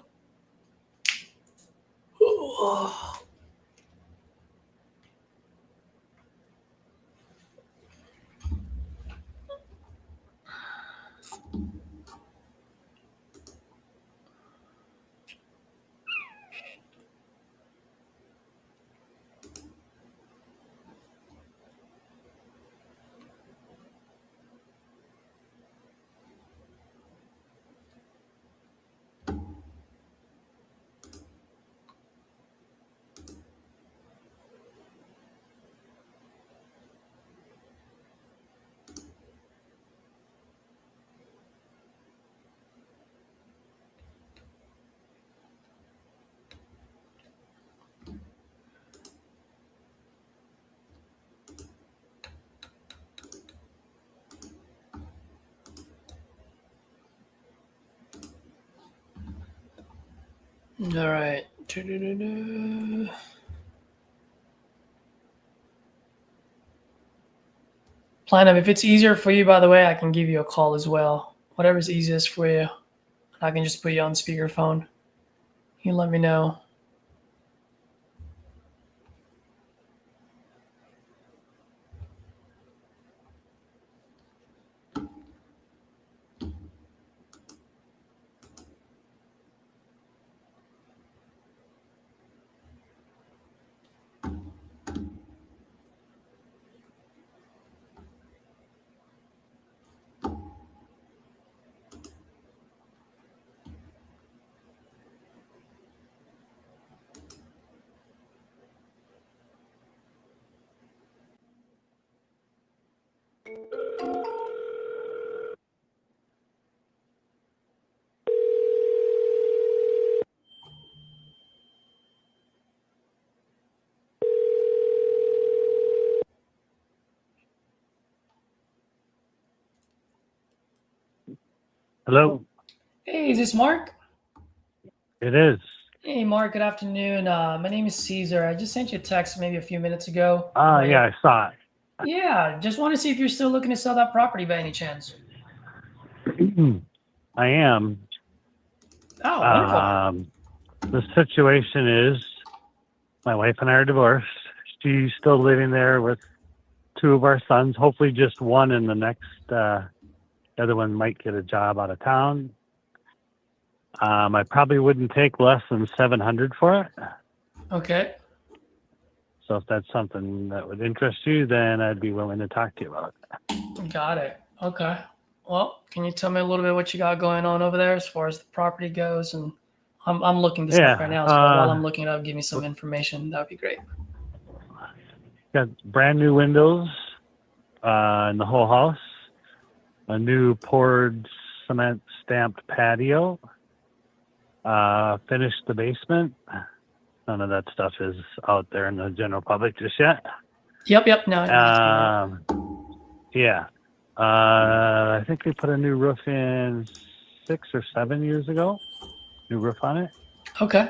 All right. Platinum, if it's easier for you, by the way, I can give you a call as well. Whatever's easiest for you. I can just put you on speakerphone. You let me know. Hello. Hey, is this Mark? It is. Hey, Mark, good afternoon. My name is Caesar. I just sent you a text maybe a few minutes ago. Yeah, I saw it. Yeah, just want to see if you're still looking to sell that property by any chance. I am. Oh, wonderful. The situation is my wife and I are divorced. She's still living there with two of our sons, hopefully just one in the next, the other one might get a job out of town. I probably wouldn't take less than $700 for it. Okay. So if that's something that would interest you, then I'd be willing to talk to you about it. Got it. Okay. Well, can you tell me a little bit what you got going on over there as far as the property goes? And I'm looking this up right now. So while I'm looking it up, give me some information. That would be great. got brand new windows in the whole house, a new poured cement stamped patio, finished the basement. None of that stuff is out there in the general public just yet. Yep. No. Yeah. I think they put a new roof in 6 or 7 years ago. New roof on it. Okay.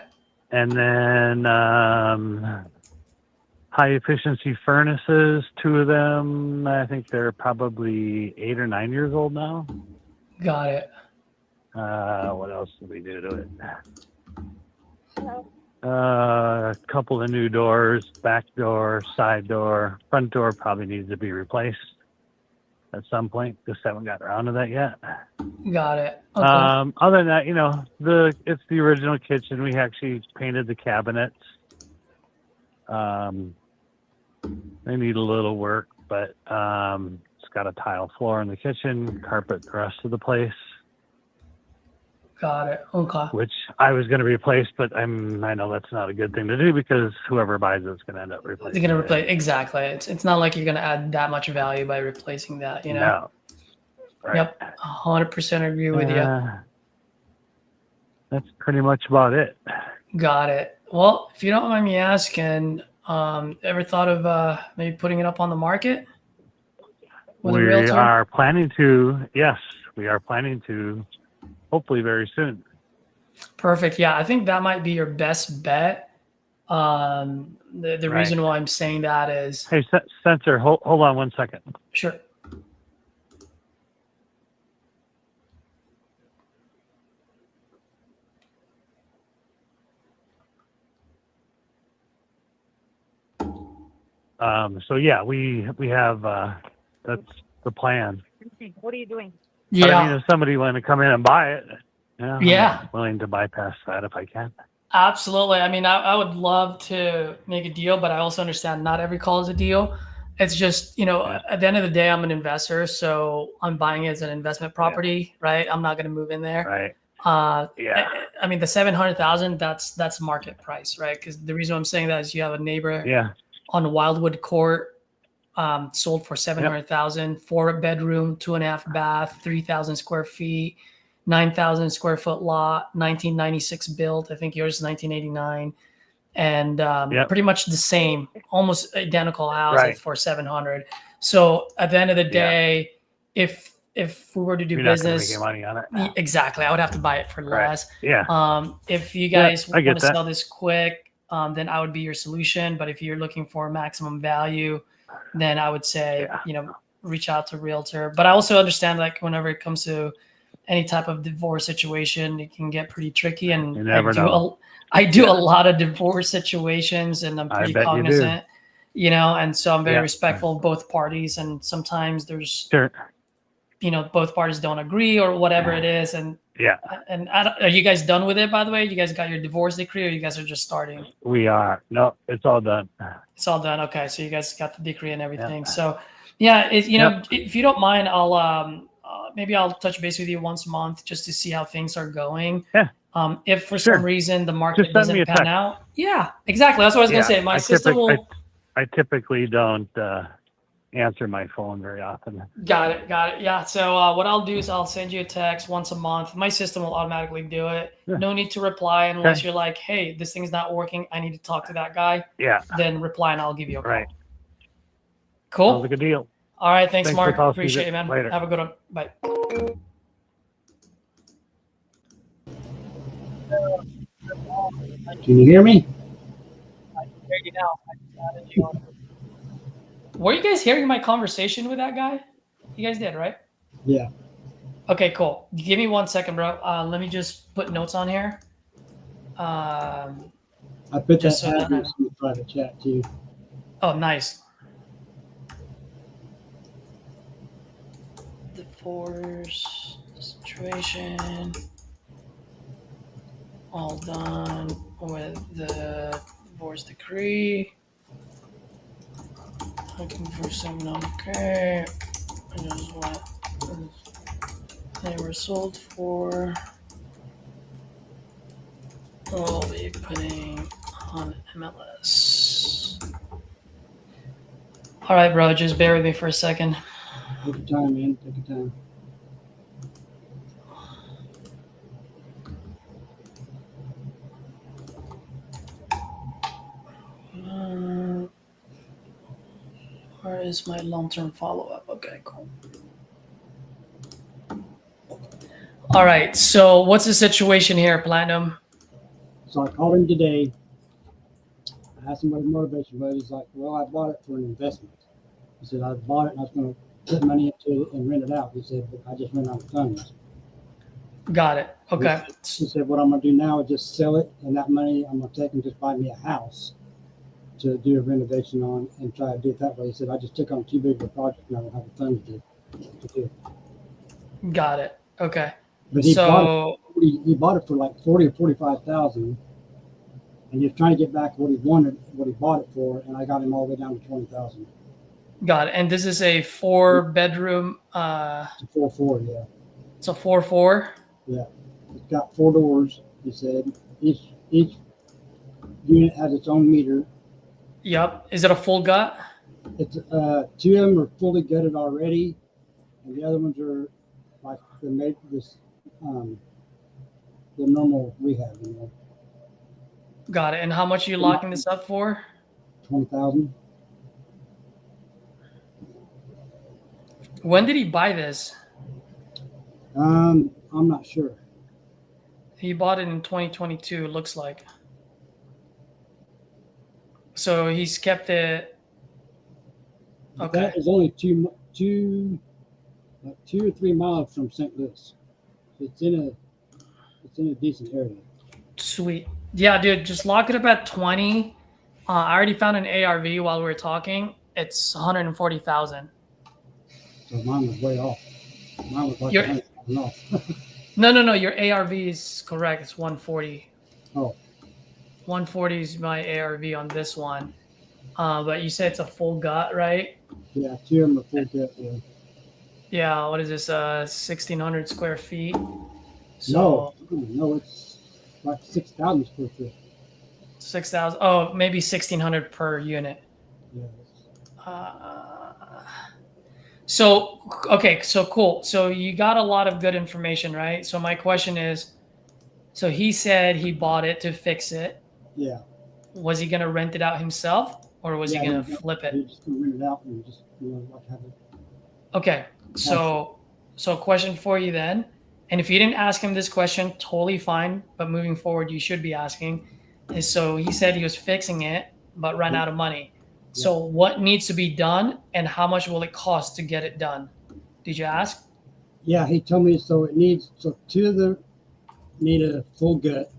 And then high efficiency furnaces, 2 of them. I think they're probably 8 or 9 years old now. Got it. What else did we do to it? A couple of new doors, back door, side door, front door probably needs to be replaced at some point. Just haven't gotten around to that yet. Got it. Okay. Other than that, it's the original kitchen. We actually painted the cabinets. They need a little work, but it's got a tile floor in the kitchen, carpet the rest of the place. Got it. Okay. Which I was going to replace, but I know that's not a good thing to do because whoever buys it's going to end up replacing. They're going to replace exactly. It's not like you're going to add that much value by replacing that. No. Right. Yep. 100% agree with you. That's pretty much about it. Got it. Well, if you don't mind me asking, ever thought of maybe putting it up on the market? We are planning to. Yes, we are planning to. Hopefully very soon. Perfect. Yeah, I think that might be your best bet. The reason why I'm saying that is... Hey, Sensor, hold on 1 second. Sure. So yeah, we have that's the plan. What are you doing? Yeah. But I mean, if somebody wanted to come in and buy it, I'm willing to bypass that if I can. Absolutely. I mean, I would love to make a deal, but I also understand not every call is a deal. It's just, at the end of the day, I'm an investor, so I'm buying it as an investment property, right? I'm not going to move in there. Right. I mean, the 700,000, that's market price, right? Because the reason I'm saying that is you have a neighbor on Wildwood Court, sold for 700,000, 4-bedroom, 2.5 bath, 3,000 square feet, 9,000 square foot lot, 1996 built. I think yours is 1989, and pretty much the same, almost identical house for 700. So at the end of the day, if we were to do business, not making money on it. Exactly, I would have to buy it for less. Yeah. If you guys want to sell this quick, then I would be your solution. But if you're looking for maximum value, then I would say, reach out to a realtor. But I also understand, like, whenever it comes to any type of divorce situation, it can get pretty tricky. And I do a lot of divorce situations, and I'm pretty cognizant, and so I'm very respectful of both parties. And sometimes there's, both parties don't agree or whatever it is. And are you guys done with it, by the way? You guys got your divorce decree, or you guys are just starting? We are. No, it's all done. It's all done. Okay. So you guys got the decree and everything. So if you don't mind, maybe I'll touch base with you once a month just to see how things are going. Yeah. If for some reason the market doesn't pan out. Yeah, exactly. That's what I was going to say. My system will. I typically don't answer my phone very often. Got it. Yeah. So what I'll do is I'll send you a text once a month. My system will automatically do it. Yeah. No need to reply unless you're like, hey, this thing's not working. I need to talk to that guy. Yeah. Then reply and I'll give you a call. Right. Cool. Sounds like a deal. All right. Thanks Mark. Appreciate it, man. Later. Have a good one. Bye. Can you hear me? I can hear you now. Were you guys hearing my conversation with that guy? You guys did, right? Yeah. Okay, cool. Give me 1 second, bro. Let me just put notes on here. I put that address in the private chat too. Oh, nice. Divorce situation. All done with the divorce decree. Looking for someone okay. This is what they were sold for. We'll be putting on MLS. All right, bro. Just bear with me for a second. Take your time, man. Take your time. Where is my long-term follow-up? Okay, cool. All right. So what's the situation here, Platinum? So I called him today. I asked him what his motivation was. He's like, well, I bought it for an investment. He said, I bought it and I was going to put money into it and rent it out. He said, but I just ran out of funds. Got it. Okay. He said, what I'm going to do now is just sell it, and that money I'm going to take and just buy me a house to do a renovation on and try to do it that way. He said, I just took on too big of a project and I don't have the funds to do it. Got it. Okay. But he bought it for like 40 or 45,000, and he was trying to get back what he wanted, what he bought it for, and I got him all the way down to 20,000. Got it. And this is a 4-bedroom. It's a 4-4, yeah. It's a 4-4. Yeah, it's got 4 doors. He said each unit has its own meter. Yep. Is it a full gut? It's 2 of them are fully gutted already, and the other ones are like they made this the normal rehab. You know. Got it. And how much are you locking this up for? 20,000. When did he buy this? I'm not sure. He bought it in 2022. It looks like. So he's kept it. Okay. That is only two or 3 miles from St. Louis. It's in a decent area. Sweet. Yeah, dude, just lock it up at 20. I already found an ARV while we were talking. It's 140,000. So mine was way off. Mine was like 100,000 off. No. Your ARV is correct. It's 140. Oh. 140 is my ARV on this one. But you said it's a full gut, right? Yeah, 2 of them are full gut. Yeah. Yeah. What is this? 1,600 square feet. So, no, it's like 6,000 square feet. 6,000. Oh, maybe 1,600 per unit. Yeah. So, okay, so cool. So you got a lot of good information, right? So my question is, so he said he bought it to fix it. Yeah. Was he going to rent it out himself, or was he going to flip it? He's just going to rent it out and just, like have it. Okay. So question for you then. And if you didn't ask him this question, totally fine. But moving forward, you should be asking. Is so he said he was fixing it, but ran out of money. So what needs to be done, and how much will it cost to get it done? Did you ask? Yeah, he told me. So 2 of them need a full gut.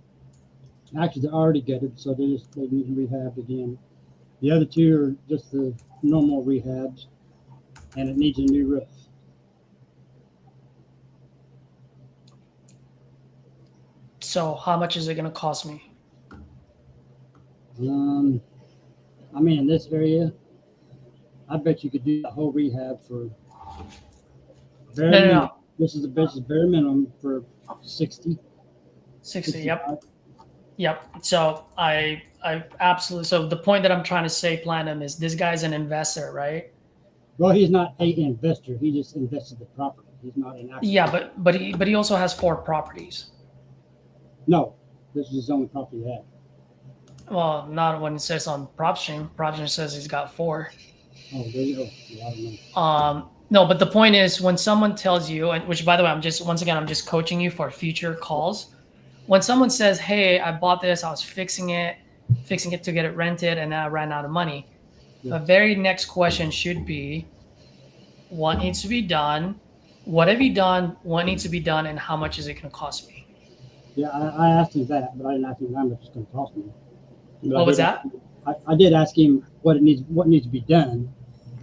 Actually, they're already gutted, so they need rehabbed again. The other 2 are just the normal rehabs, and it needs a new roof. So how much is it going to cost me? I mean, in this area, I bet you could do the whole rehab for No. This is bare minimum for 60. 60. Yep. So I absolutely. So the point that I'm trying to say, Platinum, is this guy's an investor, right? Well, he's not an investor. He just invested the property. He's not an actor. Yeah, but he also has 4 properties. No, this is his only property he had. Well, not when it says on PropStream. PropStream says he's got 4. Oh, there you go. Yeah, I don't know. No, but the point is, when someone tells you, and which by the way, I'm just coaching you for future calls. When someone says, "Hey, I bought this. I was fixing it to get it rented, and then I ran out of money," the very next question should be, "What needs to be done? What have you done? What needs to be done? And how much is it going to cost me?" Yeah, I asked him that, but I didn't ask him how much it's going to cost me. What was that? I did ask him what needs to be done.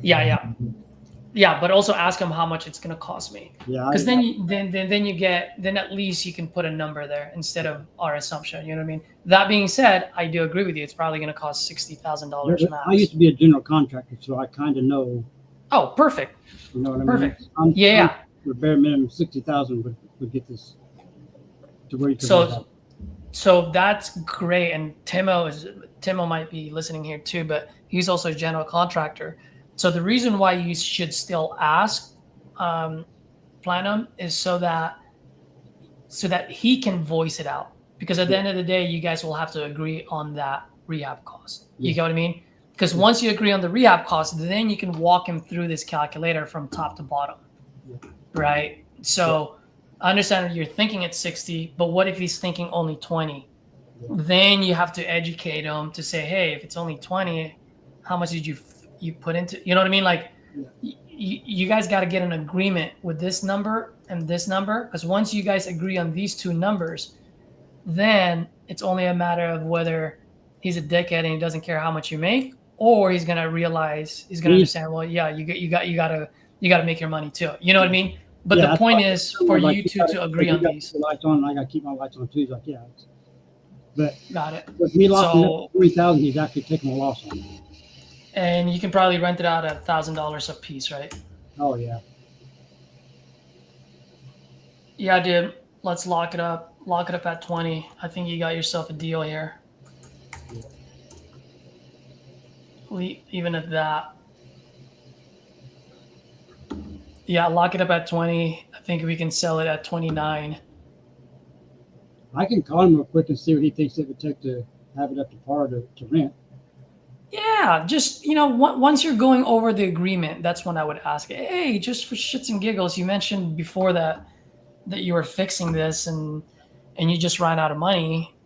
Yeah, but also ask him how much it's going to cost me. Yeah, because then at least you can put a number there instead of our assumption. You know what I mean? That being said, I do agree with you. It's probably going to cost $60,000 max. I used to be a general contractor, so I kind of know. Oh, perfect. You know what I mean? Perfect. For bare minimum, 60,000 would get this to where you can. So that's great. And Timo might be listening here too, but he's also a general contractor. So the reason why you should still ask Platinum is so that he can voice it out. Because at the end of the day, you guys will have to agree on that rehab cost. You get what I mean? Because once you agree on the rehab cost, then you can walk him through this calculator from top to bottom, right? So I understand that you're thinking it's 60, but what if he's thinking only 20? Then you have to educate him to say, hey, if it's only 20, how much did you put into? You know what I mean? Like, you guys got to get an agreement with this number and this number, because once you guys agree on these two numbers, then it's only a matter of whether he's a dickhead and he doesn't care how much you make, or he's gonna realize, he's gonna understand. Well, yeah, you gotta make your money too. You know what I mean? But the point is for you two to agree on these. The lights on, I gotta keep my lights on too. He's like, yeah. But got it. With me locking up 3,000, he's actually taking a loss on it. And you can probably rent it out at $1,000 a piece, right? Oh yeah. Yeah, dude. Let's lock it up. Lock it up at 20. I think you got yourself a deal here. Even at that. Yeah, lock it up at 20. I think we can sell it at 29. I can call him real quick and see what he thinks it would take to have it up to par to rent. Yeah, just, once you're going over the agreement, that's when I would ask, hey, just for shits and giggles, you mentioned before that you were fixing this and you just ran out of money.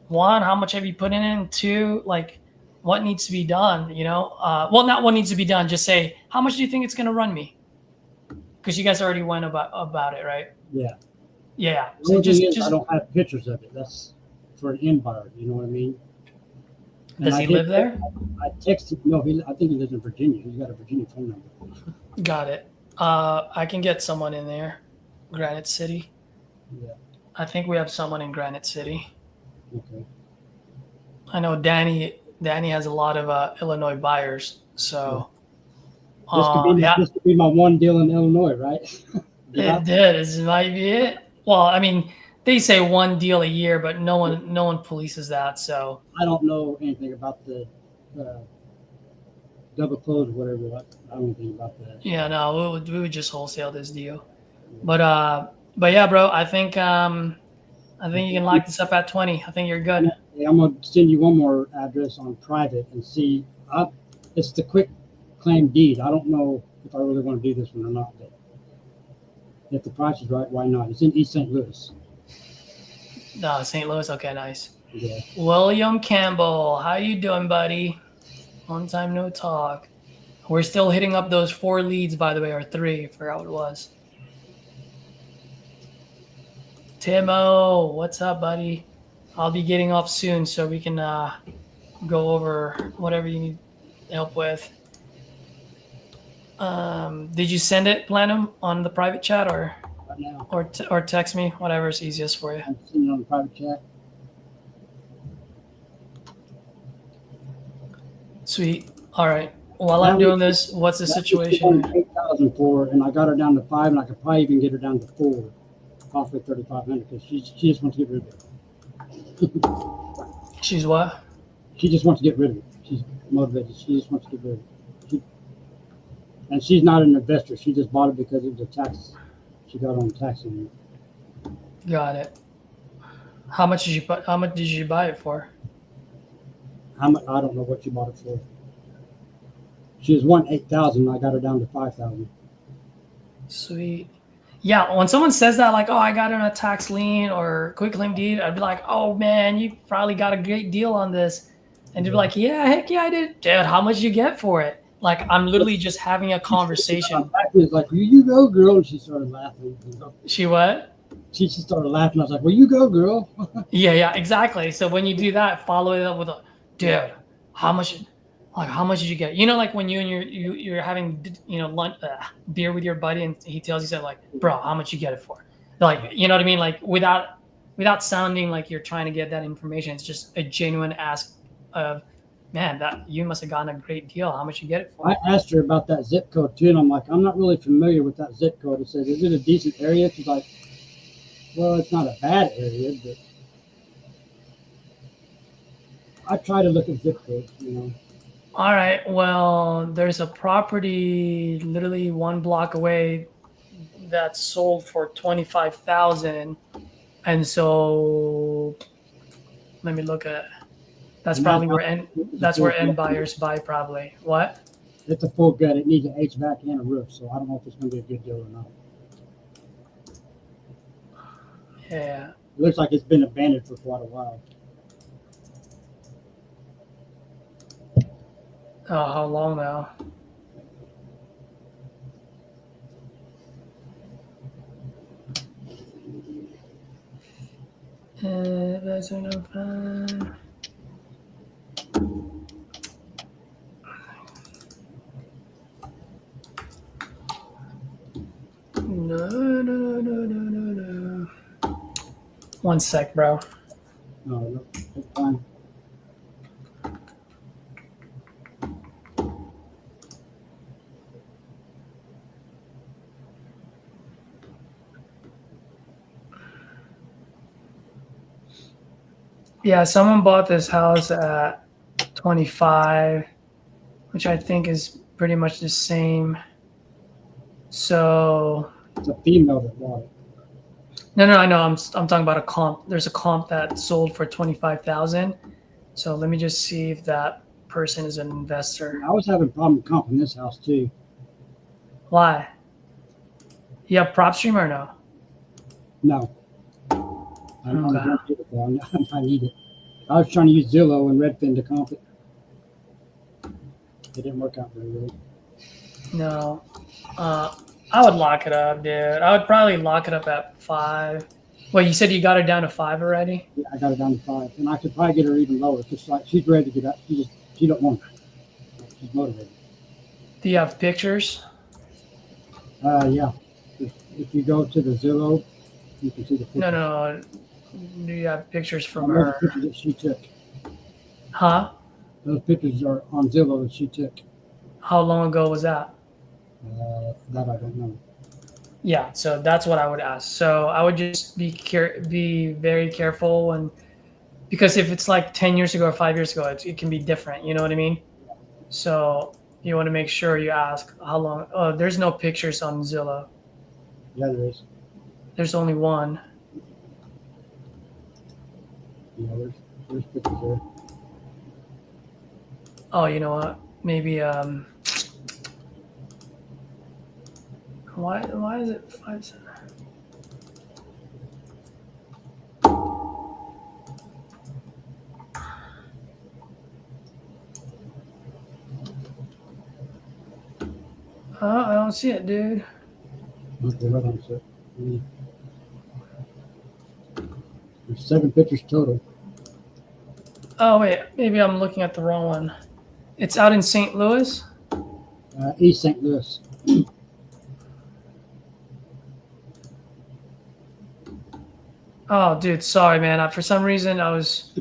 One, how much have you put in it? Two, like, what needs to be done, well, not what needs to be done, just say, how much do you think it's going to run me? Because you guys already went about it, right? Yeah. Yeah. The only thing is, I don't have pictures of it. That's for an end buyer, you know what I mean? Does he live there? I texted, no, I think he lives in Virginia. He's got a Virginia phone number. Got it. I can get someone in there. Granite City. Yeah. I think we have someone in Granite City. Okay. I know Danny has a lot of Illinois buyers, so this could be my one deal in Illinois, right? It did. This might be it. Well, I mean, they say one deal a year, but no one polices that. So I don't know anything about the double close or whatever. I don't think about that. Yeah, no, we would just wholesale this deal. But yeah, bro, I think you can lock this up at 20. I think you're good. Yeah, I'm gonna send you one more address on private and see. It's the quick claim deed. I don't know if I really want to do this one or not. But if the price is right, why not? It's in East St. Louis. No, St. Louis. Okay, nice. Yeah. William Campbell, how you doing, buddy? Long time no talk. We're still hitting up those 4 leads, by the way, or 3. I forgot what it was. Timo, what's up, buddy? I'll be getting off soon, so we can go over whatever you need help with. Did you send it, Planum, on the private chat or Right now. or text me, whatever's easiest for you? I'm sending it on the private chat. Sweet. All right. While I'm doing this, what's the situation? 8,000 for, and I got her down to 5, and I could probably even get her down to 4, possibly 3,500, because she just wants to get rid of it. She's what? She just wants to get rid of it. She's motivated. She just wants to get rid of it. And she's not an investor. She just bought it because it was a tax. She got on taxing it. Got it. How much did you buy it for? How much? I don't know what she bought it for. She was wanting 8,000. I got her down to 5,000. Sweet. Yeah, when someone says that, like, oh, I got it on a tax lien or quick claim deed, I'd be like, oh man, you probably got a great deal on this. And they'd be like, yeah, heck yeah, I did. Dude, how much did you get for it? Like, I'm literally just having a conversation. It's like, you go, girl. And she started laughing. She what? She just started laughing. I was like, well, you go, girl. Yeah, exactly. So when you do that, follow it up with a, dude, how much did you get? Like when you and you're having, lunch, beer with your buddy, and he tells you something like, bro, how much you get it for? Like, you know what I mean? Like without sounding like you're trying to get that information, it's just a genuine ask of, man, that you must have gotten a great deal. How much you get it for? I asked her about that zip code too, and I'm like, I'm not really familiar with that zip code. It says, is it a decent area? She's like, well, it's not a bad area, but I try to look at zip codes, All right. Well, there's a property literally 1 block away that's sold for 25,000, and so let me look at. That's And probably that's a where full end gut. buyers buy probably. What? It's a full gut. It needs an HVAC and a roof, so I don't know if it's going to be a good deal or not. Yeah. It looks like it's been abandoned for quite a while. Oh, how long now? That's enough. No. 1 sec, bro. No, it's fine. Yeah, someone bought this house at 25, which I think is pretty much the same. So It's a female that bought it. no, I know. I'm talking about a comp. There's a comp that sold for 25,000. So let me just see if that person is an investor. I was having a problem comping this house too. Why? You have prop stream or no? No. I don't Okay. need it, though. I need it. I was trying to use Zillow and Redfin to comp it. It didn't work out very well. No. I would lock it up, dude. I would probably lock it up at 5. Well, you said you got it down to 5 already? Yeah, I got it down to 5, and I could probably get her even lower because like she's ready to get up. She don't want it. She's motivated. Do you have pictures? Yeah. If you go to the Zillow, you can see the pictures. No. Do you have pictures from Those her? pictures that she took. Huh? Those pictures are on Zillow that she took. How long ago was that? That I don't know. Yeah, so that's what I would ask. So I would just be very careful because if it's like 10 years ago or 5 years ago, it can be different. You know what I mean? So you want to make sure you ask how long. Oh, there's no pictures on Zillow. Yeah, there is. There's only one. Yeah, there's pictures there. Oh, you know what? Maybe why is it 5? Oh, I don't see it, dude. Okay, hold on a sec. There's 7 pictures total. Oh wait, maybe I'm looking at the wrong one. It's out in St. Louis. East St. Louis. Oh, dude, sorry, man. For some reason, it was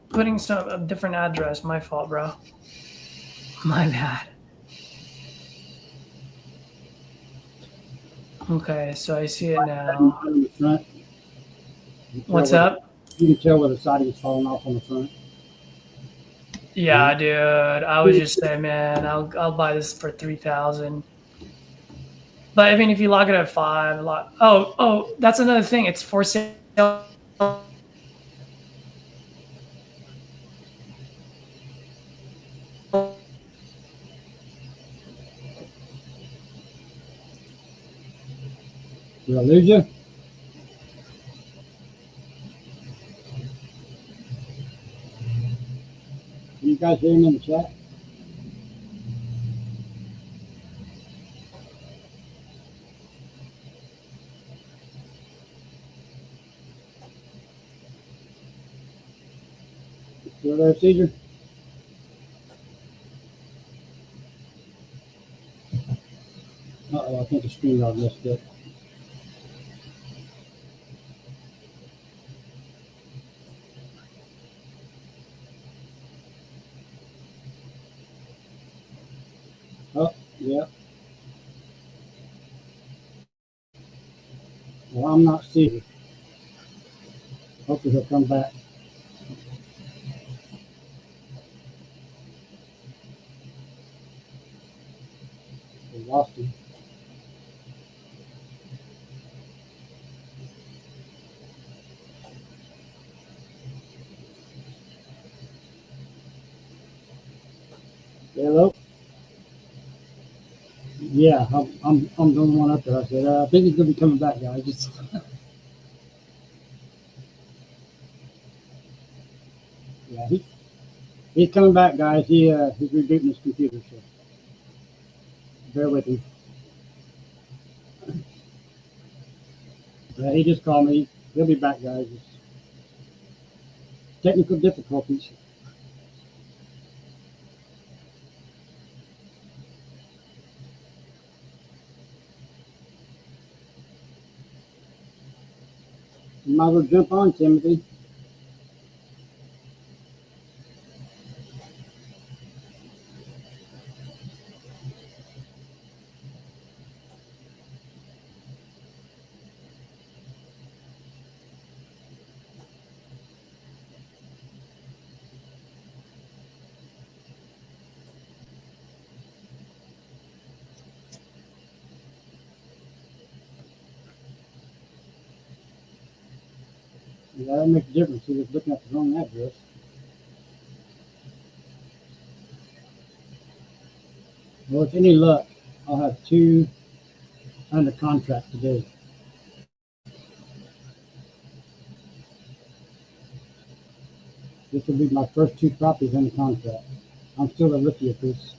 putting a different address. My fault, bro. My bad. Okay, so I see it now. On the front. What's up? You can tell where the siding is falling off on the front. Yeah, dude. I would just say, man, I'll buy this for 3,000. But I mean, if you lock it at 5, oh, that's another thing. It's for sale. Did I lose you? Can you guys hear me in the chat? Still there, Caesar? Uh-oh, I think the screen got messed up. Oh, yeah. Well, I'm not Caesar. Hopefully he'll come back. lost him. Hello. Yeah, I'm the only one up there. I said, I think he's gonna be coming back, guys. Just yeah, he's coming back, guys. He's rebooting his computer, so bear with him. Yeah, he just called me. He'll be back, guys. It's technical difficulties. You might as well jump on, Timothy. Yeah, that makes a difference. He was looking at the wrong address. Well, with any luck, I'll have 2 under contract today. This will be my first 2 properties under contract. I'm still a rookie at this.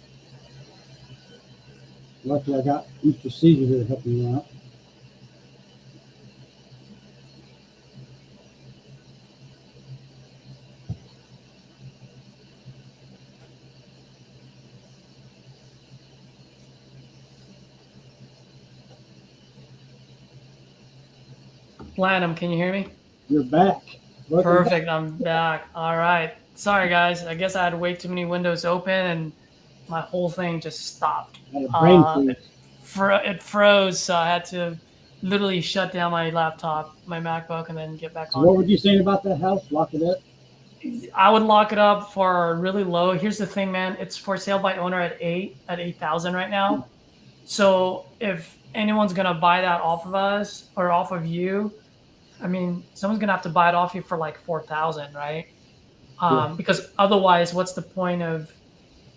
Luckily, I got Mr. Caesar here helping me out. Platinum, can you hear me? You're back. Welcome Perfect. back. I'm back. All right. Sorry, guys. I guess I had way too many windows open and my whole thing just stopped. I had a brain freeze. It froze, so I had to literally shut down my laptop, my MacBook, and then get back So on. what were you saying about that house? Lock it up? I would lock it up for really low. Here's the thing, man. It's for sale by owner at 8,000 right now. So if anyone's gonna buy that off of us or off of you, I mean, someone's gonna have to buy it off you for like 4,000, right? Because otherwise, what's the point of?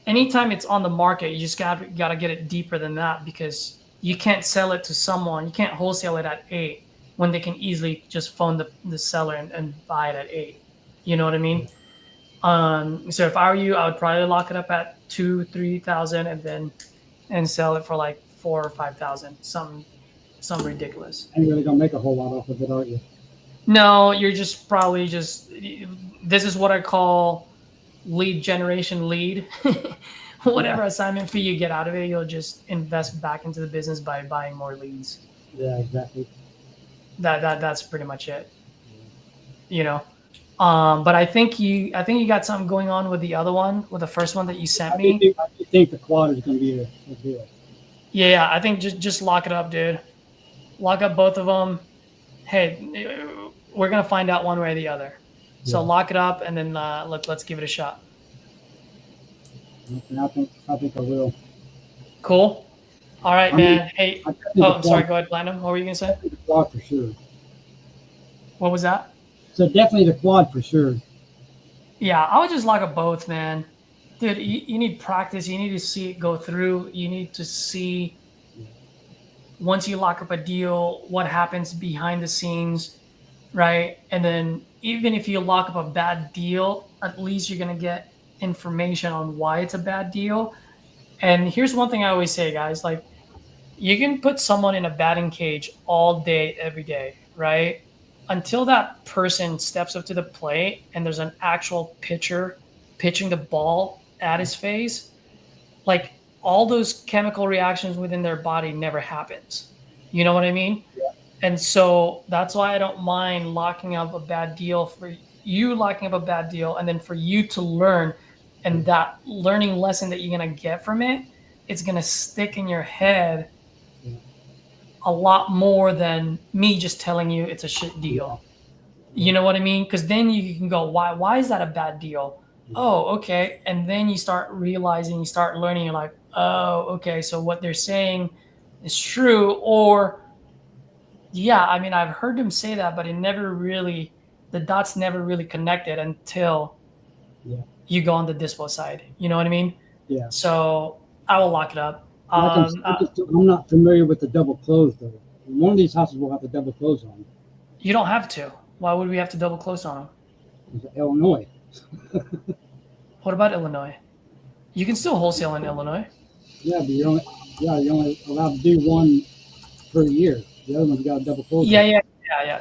Anytime it's on the market, you just gotta get it deeper than that because you can't sell it to someone. You can't wholesale it at 8 when they can easily just phone the seller and buy it at 8. You know what I mean? So if I were you, I would probably lock it up at 2,000-3,000 and sell it for like 4,000 or 5,000, something ridiculous. Ain't really gonna make a whole lot off of it, are you? No, you're just probably just. This is what I call lead generation lead. Whatever assignment fee you get out of it, you'll just invest back into the business by buying more leads. Yeah, exactly. That's pretty much it. You know. But I think you got something going on with the other one, with the first one that you sent me. I think the quad is gonna be a deal. Yeah, I think just lock it up, dude. Lock up both of them. Hey, we're gonna find out one way or the other. So lock it up and then let's give it a shot. Okay, I think I will. Cool. All right, man. Hey, I'm sorry. Go ahead, Platinum. What were you gonna say? The quad for sure. What was that? So definitely the quad for sure. Yeah, I would just lock up both, man. Dude, you need practice. You need to see it go through. You need to see once you lock up a deal, what happens behind the scenes, right? And then even if you lock up a bad deal, at least you're going to get information on why it's a bad deal. And here's one thing I always say, guys, like you can put someone in a batting cage all day, every day, right? Until that person steps up to the plate and there's an actual pitcher pitching the ball at his face, like all those chemical reactions within their body never happens. You know what I mean? Yeah. And so that's why I don't mind locking up a bad deal for you, locking up a bad deal, and then for you to learn. And that learning lesson that you're going to get from it, it's going to stick in your head a lot more than me just telling you it's a shit deal. You know what I mean? Because then you can go, why is that a bad deal? oh, okay. And then you start realizing, you start learning, you're like, oh, okay, so what they're saying is true. Or, yeah, I mean, I've heard them say that, but the dots never really connected until Yeah. you go on the dispo side. You know what I mean? Yeah. So I will lock it up. Like I'm not familiar with the double close though. One of these houses will have the double close on. You don't have to. Why would we have to double close on them? It's Illinois. What about Illinois? You can still wholesale in Illinois. Yeah, but you're only allowed to do one per year. The other one's got a double close. Yeah.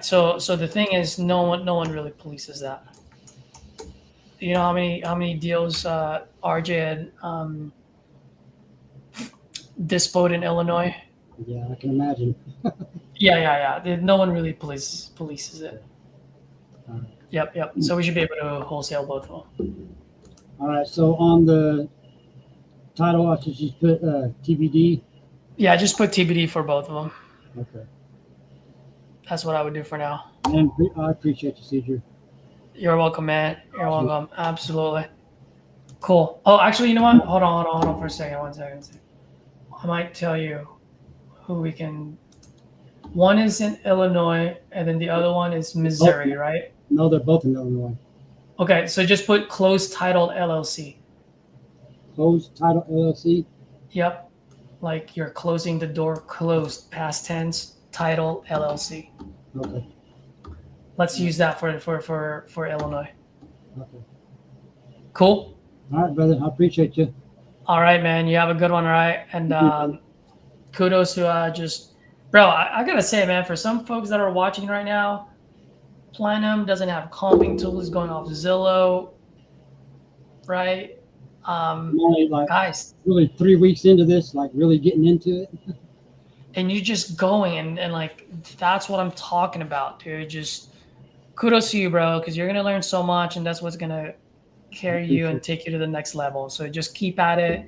So the thing is, no one really polices that. You know how many deals RJ had disposed in Illinois? Yeah, I can imagine. Yeah. No one really polices it. Right. Yep. So we should be able to wholesale both of them. All right. So on the title, I should just put TBD. Yeah, just put TBD for both of them. Okay. That's what I would do for now. And I appreciate you, Cedric. You're welcome, man. You're welcome. Absolutely. Cool. Oh, actually, you know what? Hold on for a second. One second. I might tell you who we can. One is in Illinois, and then the other one is Missouri, right? No, they're both in Illinois. Okay, so just put closed title LLC. Closed title LLC? Yep. Like you're closing the door, closed, past tense, title LLC. Okay. Let's use that for Illinois. Okay. Cool. All right, brother. I appreciate you. All right, man. You have a good one, all right? And kudos to just, bro, I got to say, man, for some folks that are watching right now, Platinum doesn't have comping tools going off Zillow, right? I'm only guys, really 3 weeks into this, like really getting into it. And you just going and like, that's what I'm talking about, dude. Just kudos to you, bro, because you're going to learn so much, and that's what's going to carry you and take you to the next level. So just keep at it.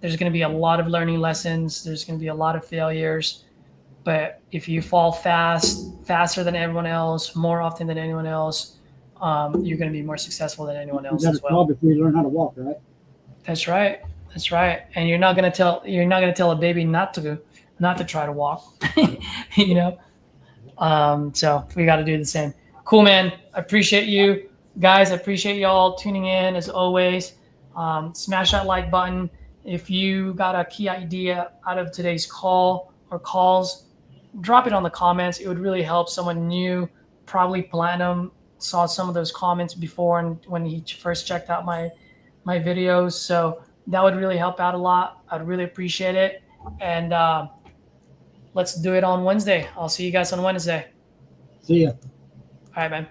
There's going to be a lot of learning lessons. There's going to be a lot of failures. But if you fall faster than everyone else, more often than anyone else, you're going to be more successful than anyone else as well. Crawl before you learn how to walk, right? That's right. And you're not going to tell a baby not to try to walk, you know? So we got to do the same. Cool, man. I appreciate you guys. I appreciate y'all tuning in as always. Smash that like button. If you got a key idea out of today's call or calls, drop it on the comments. It would really help someone new, probably Platinum, saw some of those comments before and when he first checked out my videos. So that would really help out a lot. I'd really appreciate it. And let's do it on Wednesday. I'll see you guys on Wednesday. See ya. All right, man.